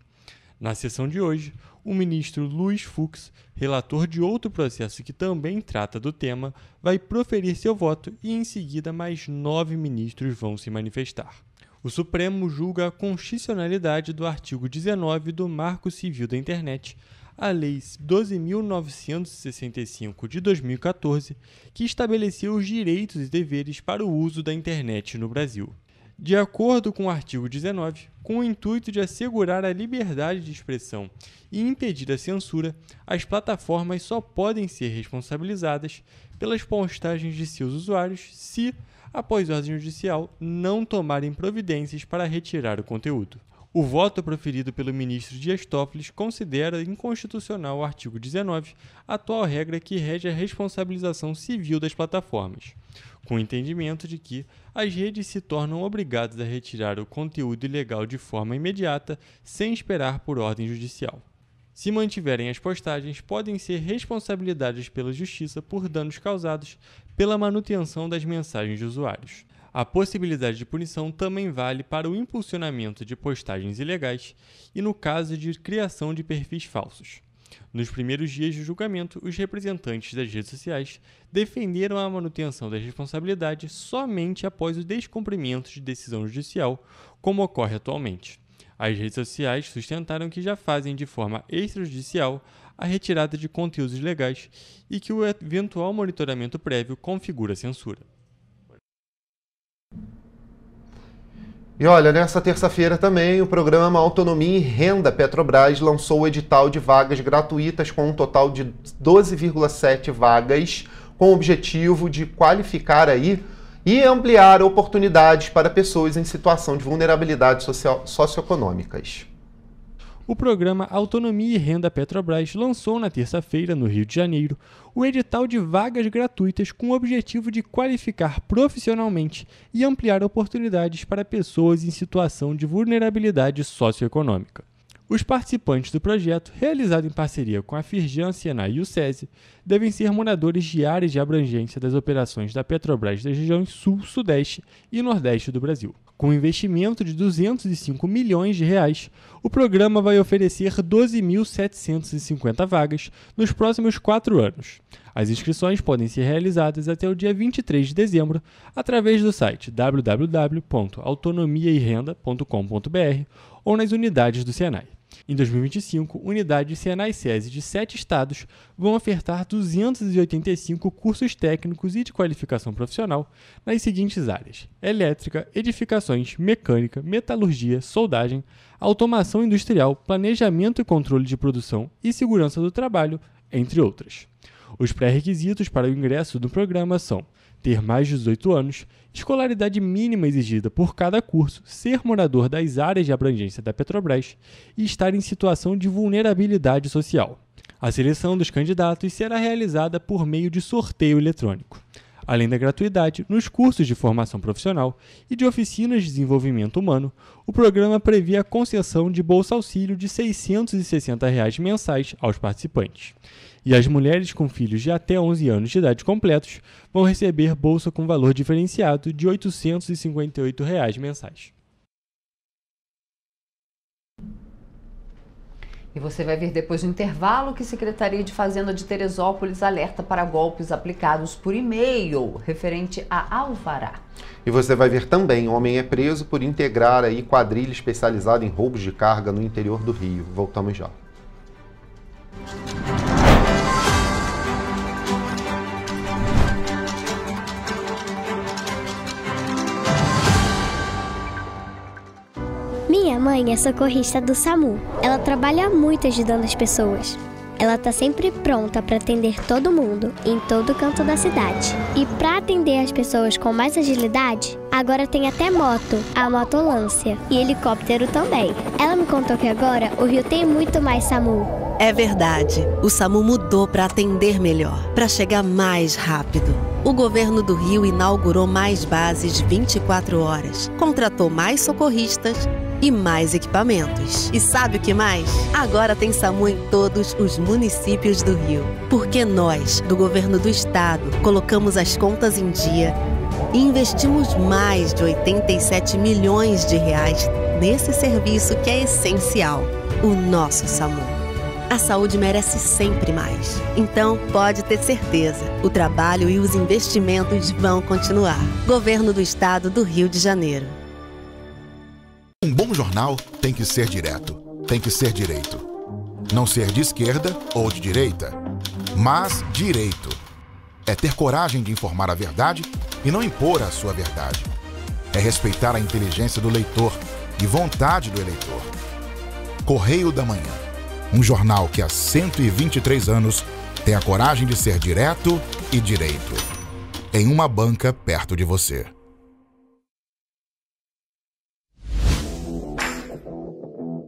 Na sessão de hoje, o ministro Luiz Fux, relator de outro processo que também trata do tema, vai proferir seu voto e, em seguida, mais 9 ministros vão se manifestar. O Supremo julga a constitucionalidade do artigo 19 do Marco Civil da Internet, a Lei 12.965 de 2014, que estabeleceu os direitos e deveres para o uso da internet no Brasil. De acordo com o artigo 19, com o intuito de assegurar a liberdade de expressão e impedir a censura, as plataformas só podem ser responsabilizadas pelas postagens de seus usuários se, após ordem judicial, não tomarem providências para retirar o conteúdo. O voto proferido pelo ministro Dias Toffoli considera inconstitucional o artigo 19, atual regra que rege a responsabilização civil das plataformas, com o entendimento de que as redes se tornam obrigadas a retirar o conteúdo ilegal de forma imediata, sem esperar por ordem judicial. Se mantiverem as postagens, podem ser responsabilizadas pela Justiça por danos causados pela manutenção das mensagens de usuários. A possibilidade de punição também vale para o impulsionamento de postagens ilegais e no caso de criação de perfis falsos. Nos primeiros dias do julgamento, os representantes das redes sociais defenderam a manutenção da responsabilidade somente após o descumprimento de decisão judicial, como ocorre atualmente. As redes sociais sustentaram que já fazem de forma extrajudicial a retirada de conteúdos ilegais e que o eventual monitoramento prévio configura censura. E olha, nessa terça-feira também, o programa Autonomia e Renda Petrobras lançou o edital de vagas gratuitas com um total de 12,7 vagas, com o objetivo de qualificar aí e ampliar oportunidades para pessoas em situação de vulnerabilidade socioeconômicas. O programa Autonomia e Renda Petrobras lançou na terça-feira, no Rio de Janeiro, o edital de vagas gratuitas com o objetivo de qualificar profissionalmente e ampliar oportunidades para pessoas em situação de vulnerabilidade socioeconômica. Os participantes do projeto, realizado em parceria com a Firjan, Senai e o SESI, devem ser moradores de áreas de abrangência das operações da Petrobras das regiões Sul, Sudeste e Nordeste do Brasil. Com um investimento de R$ 205 milhões, o programa vai oferecer 12.750 vagas nos próximos 4 anos. As inscrições podem ser realizadas até o dia 23 de dezembro através do site www.autonomiairenda.com.br ou nas unidades do Senai. Em 2025, unidades Senai-SESI de 7 estados vão ofertar 285 cursos técnicos e de qualificação profissional nas seguintes áreas: elétrica, edificações, mecânica, metalurgia, soldagem, automação industrial, planejamento e controle de produção e segurança do trabalho, entre outras. Os pré-requisitos para o ingresso no programa são ter mais de 18 anos, escolaridade mínima exigida por cada curso, ser morador das áreas de abrangência da Petrobras e estar em situação de vulnerabilidade social. A seleção dos candidatos será realizada por meio de sorteio eletrônico. Além da gratuidade, nos cursos de formação profissional e de oficinas de desenvolvimento humano, o programa prevê a concessão de bolsa-auxílio de R$ 660 mensais aos participantes. E as mulheres com filhos de até 11 anos de idade completos vão receber bolsa com valor diferenciado de R$ 858 mensais. E você vai ver depois do intervalo que a Secretaria de Fazenda de Teresópolis alerta para golpes aplicados por e-mail, referente a alvará. E você vai ver também, homem é preso por integrar aí quadrilha especializada em roubos de carga no interior do Rio. Voltamos já. Minha mãe é socorrista do SAMU. Ela trabalha muito ajudando as pessoas. Ela tá sempre pronta para atender todo mundo, em todo canto da cidade. E para atender as pessoas com mais agilidade, agora tem até moto, a motolância, e helicóptero também. Ela me contou que agora o Rio tem muito mais SAMU. É verdade. O SAMU mudou para atender melhor, para chegar mais rápido. O governo do Rio inaugurou mais bases 24 horas, contratou mais socorristas e mais equipamentos. E sabe o que mais? Agora tem SAMU em todos os municípios do Rio. Porque nós, do governo do estado, colocamos as contas em dia e investimos mais de 87 milhões de reais nesse serviço que é essencial, o nosso SAMU. A saúde merece sempre mais. Então, pode ter certeza, o trabalho e os investimentos vão continuar. Governo do Estado do Rio de Janeiro. Um bom jornal tem que ser direto, tem que ser direito. Não ser de esquerda ou de direita, mas direito. É ter coragem de informar a verdade e não impor a sua verdade. É respeitar a inteligência do leitor e vontade do eleitor. Correio da Manhã, um jornal que há 123 anos tem a coragem de ser direto e direito. Em uma banca perto de você.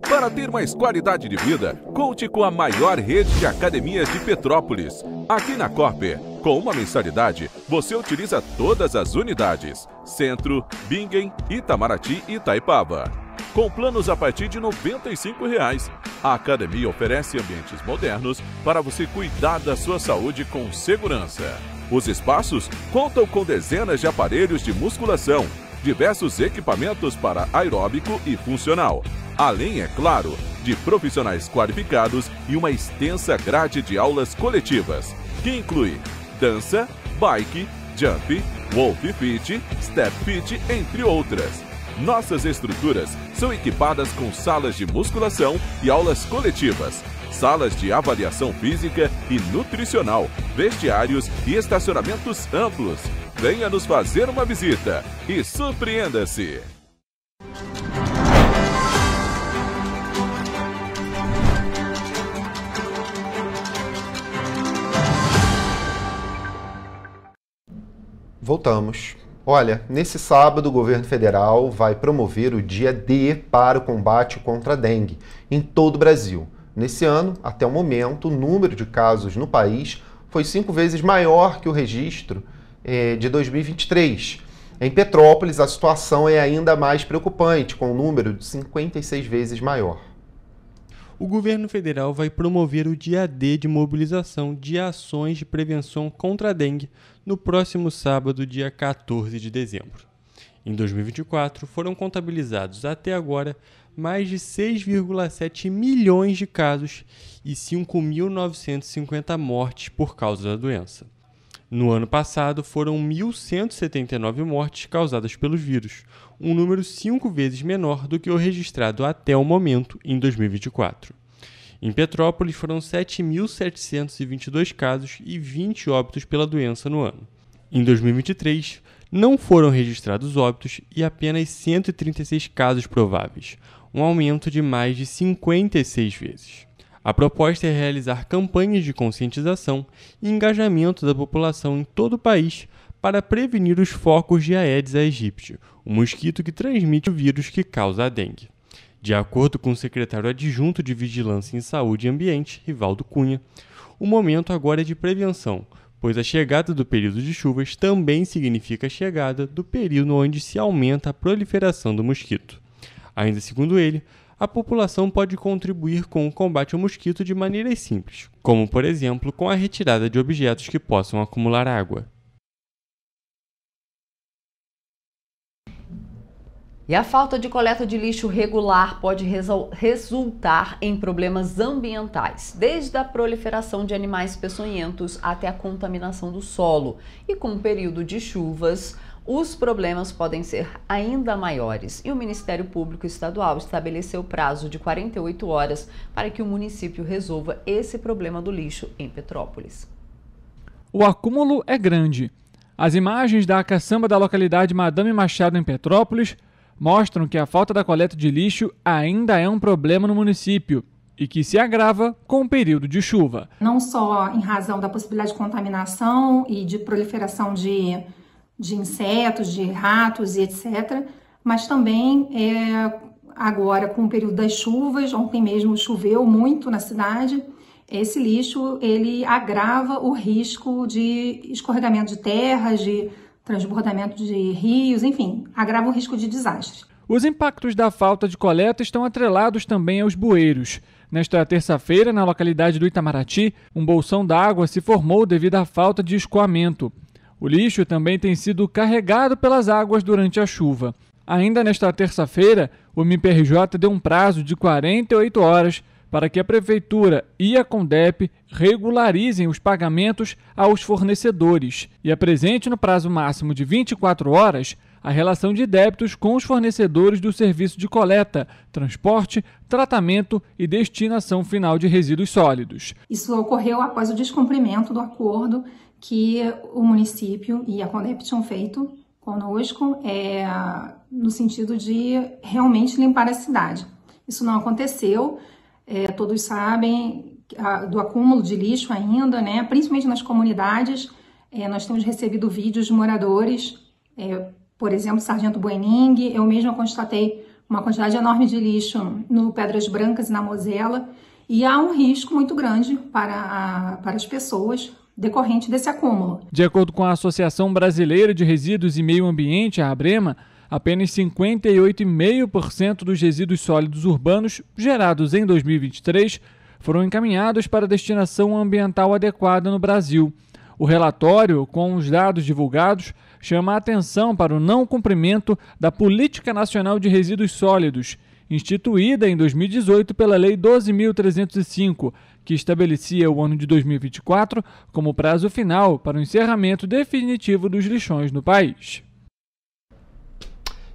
Para ter mais qualidade de vida, conte com a maior rede de academias de Petrópolis. Aqui na Corper, com uma mensalidade, você utiliza todas as unidades: Centro, Bingen, Itamaraty e Itaipava. Com planos a partir de R$ 95,00. A academia oferece ambientes modernos para você cuidar da sua saúde com segurança. Os espaços contam com dezenas de aparelhos de musculação, diversos equipamentos para aeróbico e funcional, além, é claro, de profissionais qualificados e uma extensa grade de aulas coletivas, que inclui dança, bike, jump, wolf fit, step fit, entre outras. Nossas estruturas são equipadas com salas de musculação e aulas coletivas, salas de avaliação física e nutricional, vestiários e estacionamentos amplos. Venha nos fazer uma visita e surpreenda-se! Voltamos. Olha, nesse sábado o governo federal vai promover o Dia D para o combate contra a dengue em todo o Brasil. Nesse ano, até o momento, o número de casos no país foi 5 vezes maior que o registro de 2023. Em Petrópolis, a situação é ainda mais preocupante, com o número de 56 vezes maior. O governo federal vai promover o Dia D de mobilização de ações de prevenção contra a dengue no próximo sábado, dia 14 de dezembro. Em 2024, foram contabilizados até agora mais de 6,7 milhões de casos e 5.950 mortes por causa da doença. No ano passado, foram 1.179 mortes causadas pelos vírus, um número 5 vezes menor do que o registrado até o momento, em 2024. Em Petrópolis, foram 7.722 casos e 20 óbitos pela doença no ano. Em 2023, não foram registrados óbitos e apenas 136 casos prováveis, um aumento de mais de 56 vezes. A proposta é realizar campanhas de conscientização e engajamento da população em todo o país para prevenir os focos de Aedes aegypti, o mosquito que transmite o vírus que causa a dengue. De acordo com o secretário adjunto de Vigilância em Saúde e Ambiente, Rivaldo Cunha, o momento agora é de prevenção, pois a chegada do período de chuvas também significa a chegada do período onde se aumenta a proliferação do mosquito. Ainda segundo ele, a população pode contribuir com o combate ao mosquito de maneiras simples, como, por exemplo, com a retirada de objetos que possam acumular água. E a falta de coleta de lixo regular pode resultar em problemas ambientais, desde a proliferação de animais peçonhentos até a contaminação do solo. E com o período de chuvas, os problemas podem ser ainda maiores. E o Ministério Público Estadual estabeleceu prazo de 48 horas para que o município resolva esse problema do lixo em Petrópolis. O acúmulo é grande. As imagens da caçamba da localidade Madame Machado, em Petrópolis, mostram que a falta da coleta de lixo ainda é um problema no município e que se agrava com o período de chuva. Não só em razão da possibilidade de contaminação e de proliferação de insetos, de ratos e etc., mas também agora com o período das chuvas, ontem mesmo choveu muito na cidade, esse lixo ele agrava o risco de escorregamento de terras, de transbordamento de rios, enfim, agrava o risco de desastre. Os impactos da falta de coleta estão atrelados também aos bueiros. Nesta terça-feira, na localidade do Itamaraty, um bolsão d'água se formou devido à falta de escoamento. O lixo também tem sido carregado pelas águas durante a chuva. Ainda nesta terça-feira, o MPRJ deu um prazo de 48 horas para que a Prefeitura e a Condep regularizem os pagamentos aos fornecedores e apresente no prazo máximo de 24 horas a relação de débitos com os fornecedores do serviço de coleta, transporte, tratamento e destinação final de resíduos sólidos. Isso ocorreu após o descumprimento do acordo que o município e a Condep tinham feito conosco, no sentido de realmente limpar a cidade. Isso não aconteceu, todos sabem do acúmulo de lixo ainda, né? Principalmente nas comunidades. Nós temos recebido vídeos de moradores, por exemplo, Sargento Buening. Eu mesma constatei uma quantidade enorme de lixo no Pedras Brancas e na Mosela, e há um risco muito grande para as pessoas decorrente desse acúmulo. De acordo com a Associação Brasileira de Resíduos e Meio Ambiente, a ABREMA, apenas 58,5% dos resíduos sólidos urbanos gerados em 2023 foram encaminhados para destinação ambiental adequada no Brasil. O relatório, com os dados divulgados, chama a atenção para o não cumprimento da Política Nacional de Resíduos Sólidos, instituída em 2018 pela Lei 12.305, que estabelecia o ano de 2024 como prazo final para o encerramento definitivo dos lixões no país.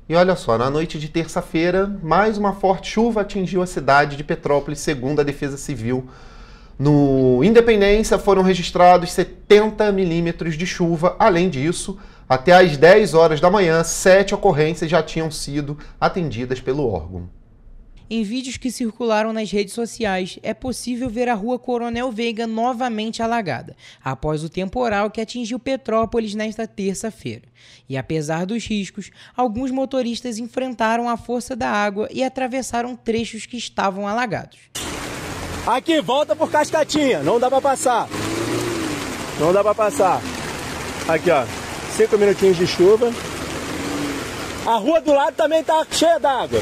E olha só, na noite de terça-feira, mais uma forte chuva atingiu a cidade de Petrópolis, segundo a Defesa Civil. No Independência foram registrados 70 milímetros de chuva. Além disso, até às 10 horas da manhã, 7 ocorrências já tinham sido atendidas pelo órgão. Em vídeos que circularam nas redes sociais, é possível ver a rua Coronel Veiga novamente alagada, após o temporal que atingiu Petrópolis nesta terça-feira. E apesar dos riscos, alguns motoristas enfrentaram a força da água e atravessaram trechos que estavam alagados. Aqui, volta por Cascatinha, não dá pra passar. Não dá pra passar. Aqui, ó, 5 minutinhos de chuva. A rua do lado também tá cheia d'água.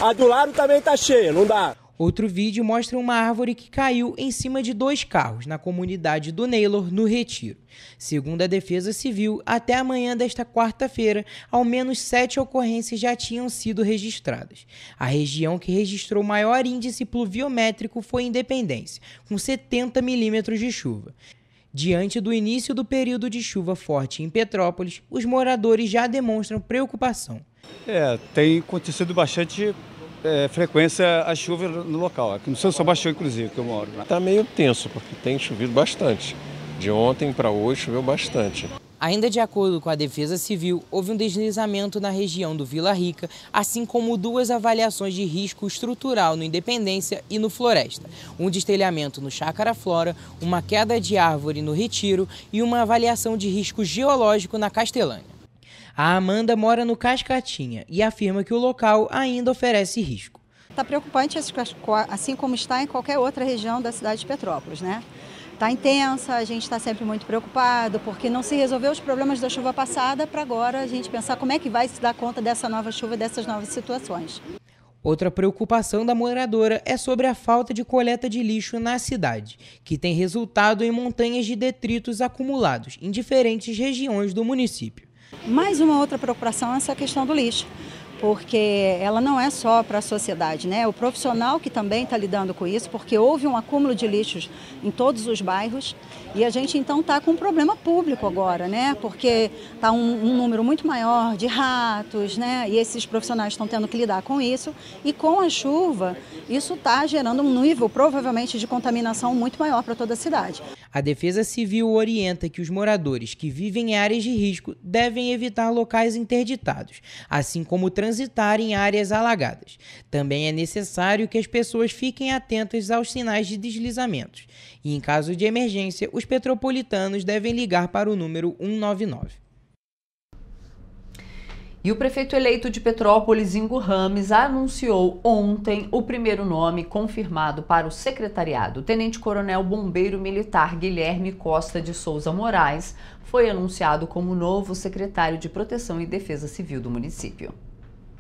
A do lado também tá cheia, não dá. Outro vídeo mostra uma árvore que caiu em cima de 2 carros na comunidade do Neylor, no Retiro. Segundo a Defesa Civil, até a manhã desta quarta-feira, ao menos 7 ocorrências já tinham sido registradas. A região que registrou maior índice pluviométrico foi Independência, com 70 milímetros de chuva. Diante do início do período de chuva forte em Petrópolis, os moradores já demonstram preocupação. Tem acontecido bastante frequência a chuva no local, aqui no São Sebastião, inclusive, que eu moro. Está meio tenso, porque tem chovido bastante. De ontem para hoje choveu bastante. Ainda de acordo com a Defesa Civil, houve um deslizamento na região do Vila Rica, assim como 2 avaliações de risco estrutural no Independência e no Floresta. Um destelhamento no Chácara Flora, uma queda de árvore no Retiro e uma avaliação de risco geológico na Castelânia. A Amanda mora no Cascatinha e afirma que o local ainda oferece risco. Está preocupante, assim como está em qualquer outra região da cidade de Petrópolis, né? Está intensa, a gente está sempre muito preocupado, porque não se resolveu os problemas da chuva passada para agora a gente pensar como é que vai se dar conta dessa nova chuva, dessas novas situações. Outra preocupação da moradora é sobre a falta de coleta de lixo na cidade, que tem resultado em montanhas de detritos acumulados em diferentes regiões do município. Mais uma outra preocupação é essa questão do lixo, porque ela não é só para a sociedade, né? O profissional que também está lidando com isso, porque houve um acúmulo de lixos em todos os bairros e a gente então está com um problema público agora, né? Porque está um número muito maior de ratos, né? E esses profissionais estão tendo que lidar com isso e com a chuva isso está gerando um nível provavelmente de contaminação muito maior para toda a cidade. A Defesa Civil orienta que os moradores que vivem em áreas de risco devem evitar locais interditados, assim como transitar em áreas alagadas. Também é necessário que as pessoas fiquem atentas aos sinais de deslizamentos e, em caso de emergência, os petropolitanos devem ligar para o número 199. E o prefeito eleito de Petrópolis, Ingo Rames, anunciou ontem o primeiro nome confirmado para o secretariado. O tenente-coronel bombeiro militar Guilherme Costa de Souza Moraes foi anunciado como novo secretário de Proteção e Defesa Civil do município.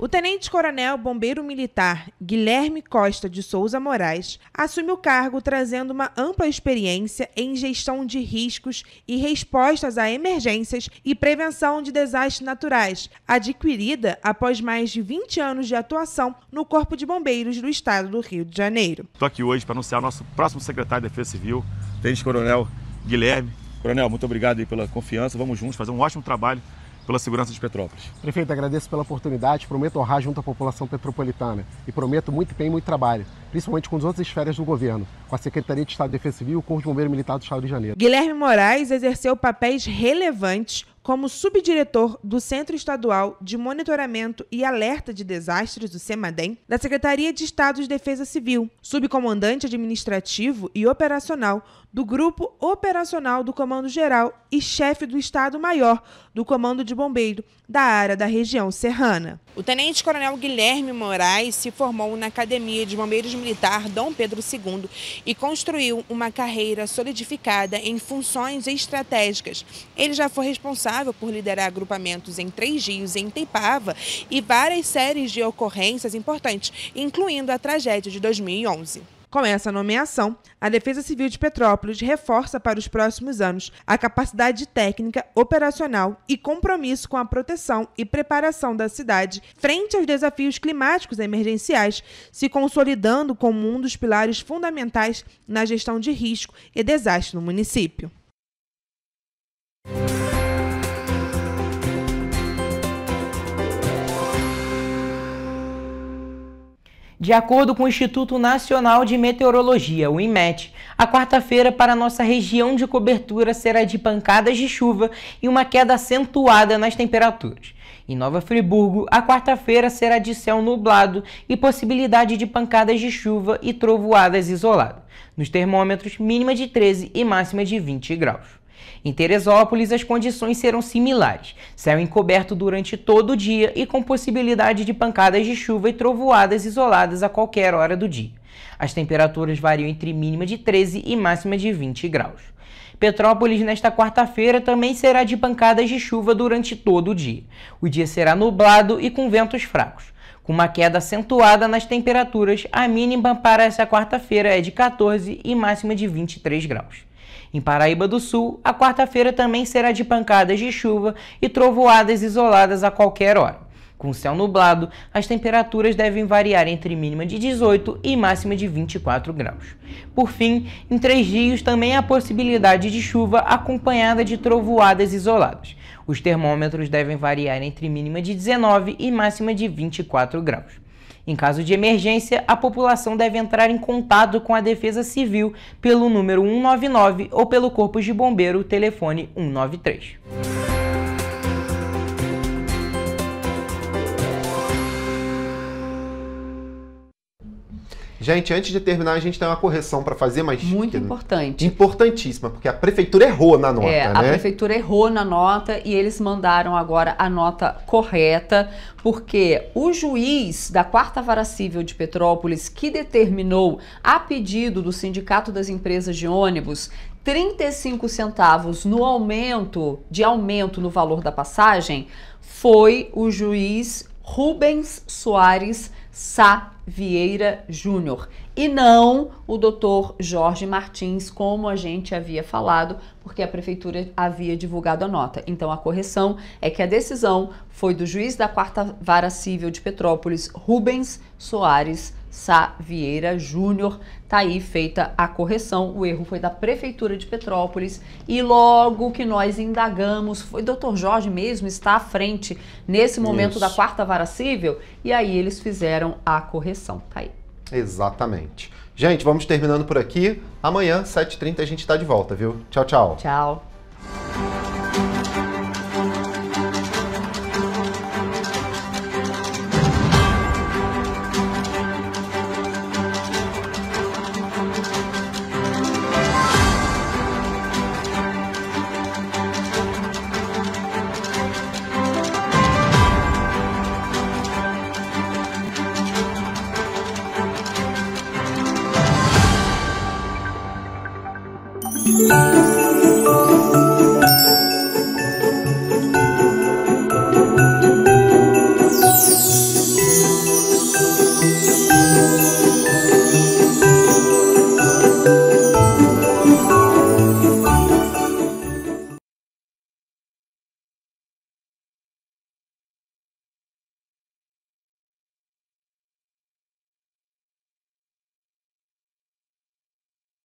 O tenente-coronel bombeiro militar Guilherme Costa de Souza Moraes assume o cargo trazendo uma ampla experiência em gestão de riscos e respostas a emergências e prevenção de desastres naturais, adquirida após mais de 20 anos de atuação no Corpo de Bombeiros do Estado do Rio de Janeiro. Estou aqui hoje para anunciar nosso próximo secretário de Defesa Civil, tenente-coronel Guilherme. Coronel, muito obrigado aí pela confiança, vamos juntos fazer um ótimo trabalho pela segurança de Petrópolis. Prefeito, agradeço pela oportunidade, prometo honrar junto à população petropolitana e prometo muito empenho e muito trabalho, principalmente com as outras esferas do governo, com a Secretaria de Estado de Defesa Civil e o Corpo de Bombeiro Militar do Estado de Janeiro. Guilherme Moraes exerceu papéis relevantes como subdiretor do Centro Estadual de Monitoramento e Alerta de Desastres, do CEMADEM, da Secretaria de Estado de Defesa Civil, subcomandante administrativo e operacional do Grupo Operacional do Comando Geral e chefe do Estado-Maior do Comando de Bombeiro da área da região serrana. O tenente-coronel Guilherme Moraes se formou na Academia de Bombeiros Militar Dom Pedro II e construiu uma carreira solidificada em funções estratégicas. Ele já foi responsável por liderar agrupamentos em Três Rios e em Itaipava e várias séries de ocorrências importantes, incluindo a tragédia de 2011. Com essa nomeação, a Defesa Civil de Petrópolis reforça para os próximos anos a capacidade técnica, operacional e compromisso com a proteção e preparação da cidade frente aos desafios climáticos emergenciais, se consolidando como um dos pilares fundamentais na gestão de risco e desastre no município. De acordo com o Instituto Nacional de Meteorologia, o INMET, a quarta-feira para nossa região de cobertura será de pancadas de chuva e uma queda acentuada nas temperaturas. Em Nova Friburgo, a quarta-feira será de céu nublado e possibilidade de pancadas de chuva e trovoadas isoladas. Nos termômetros, mínima de 13 e máxima de 20 graus. Em Teresópolis, as condições serão similares, céu encoberto durante todo o dia e com possibilidade de pancadas de chuva e trovoadas isoladas a qualquer hora do dia. As temperaturas variam entre mínima de 13 e máxima de 20 graus. Petrópolis, nesta quarta-feira, também será de pancadas de chuva durante todo o dia. O dia será nublado e com ventos fracos. Com uma queda acentuada nas temperaturas, a mínima para essa quarta-feira é de 14 e máxima de 23 graus. Em Paraíba do Sul, a quarta-feira também será de pancadas de chuva e trovoadas isoladas a qualquer hora. Com céu nublado, as temperaturas devem variar entre mínima de 18 e máxima de 24 graus. Por fim, em Três Rios também há possibilidade de chuva acompanhada de trovoadas isoladas. Os termômetros devem variar entre mínima de 19 e máxima de 24 graus. Em caso de emergência, a população deve entrar em contato com a Defesa Civil pelo número 199 ou pelo Corpo de Bombeiro, telefone 193. Gente, antes de terminar, a gente tem uma correção para fazer, mas... Muito importante. Importantíssima, porque a prefeitura errou na nota, né? A prefeitura errou na nota e eles mandaram agora a nota correta, porque o juiz da 4ª Vara Civil de Petrópolis, que determinou, a pedido do Sindicato das Empresas de Ônibus, 35 centavos no aumento no valor da passagem, foi o juiz Rubens Soares Sá Vieira Júnior, e não o doutor Jorge Martins, como a gente havia falado, porque a prefeitura havia divulgado a nota. Então a correção é que a decisão foi do juiz da 4ª Vara Civil de Petrópolis, Rubens Soares Sá Vieira Júnior. Tá aí feita a correção, o erro foi da prefeitura de Petrópolis e logo que nós indagamos, foi o doutor Jorge mesmo, está à frente nesse momento da 4ª Vara Civil, e aí eles fizeram a correção. Tá aí. Exatamente. Gente, vamos terminando por aqui. Amanhã, 7h30, a gente está de volta, viu? Tchau, tchau. Tchau.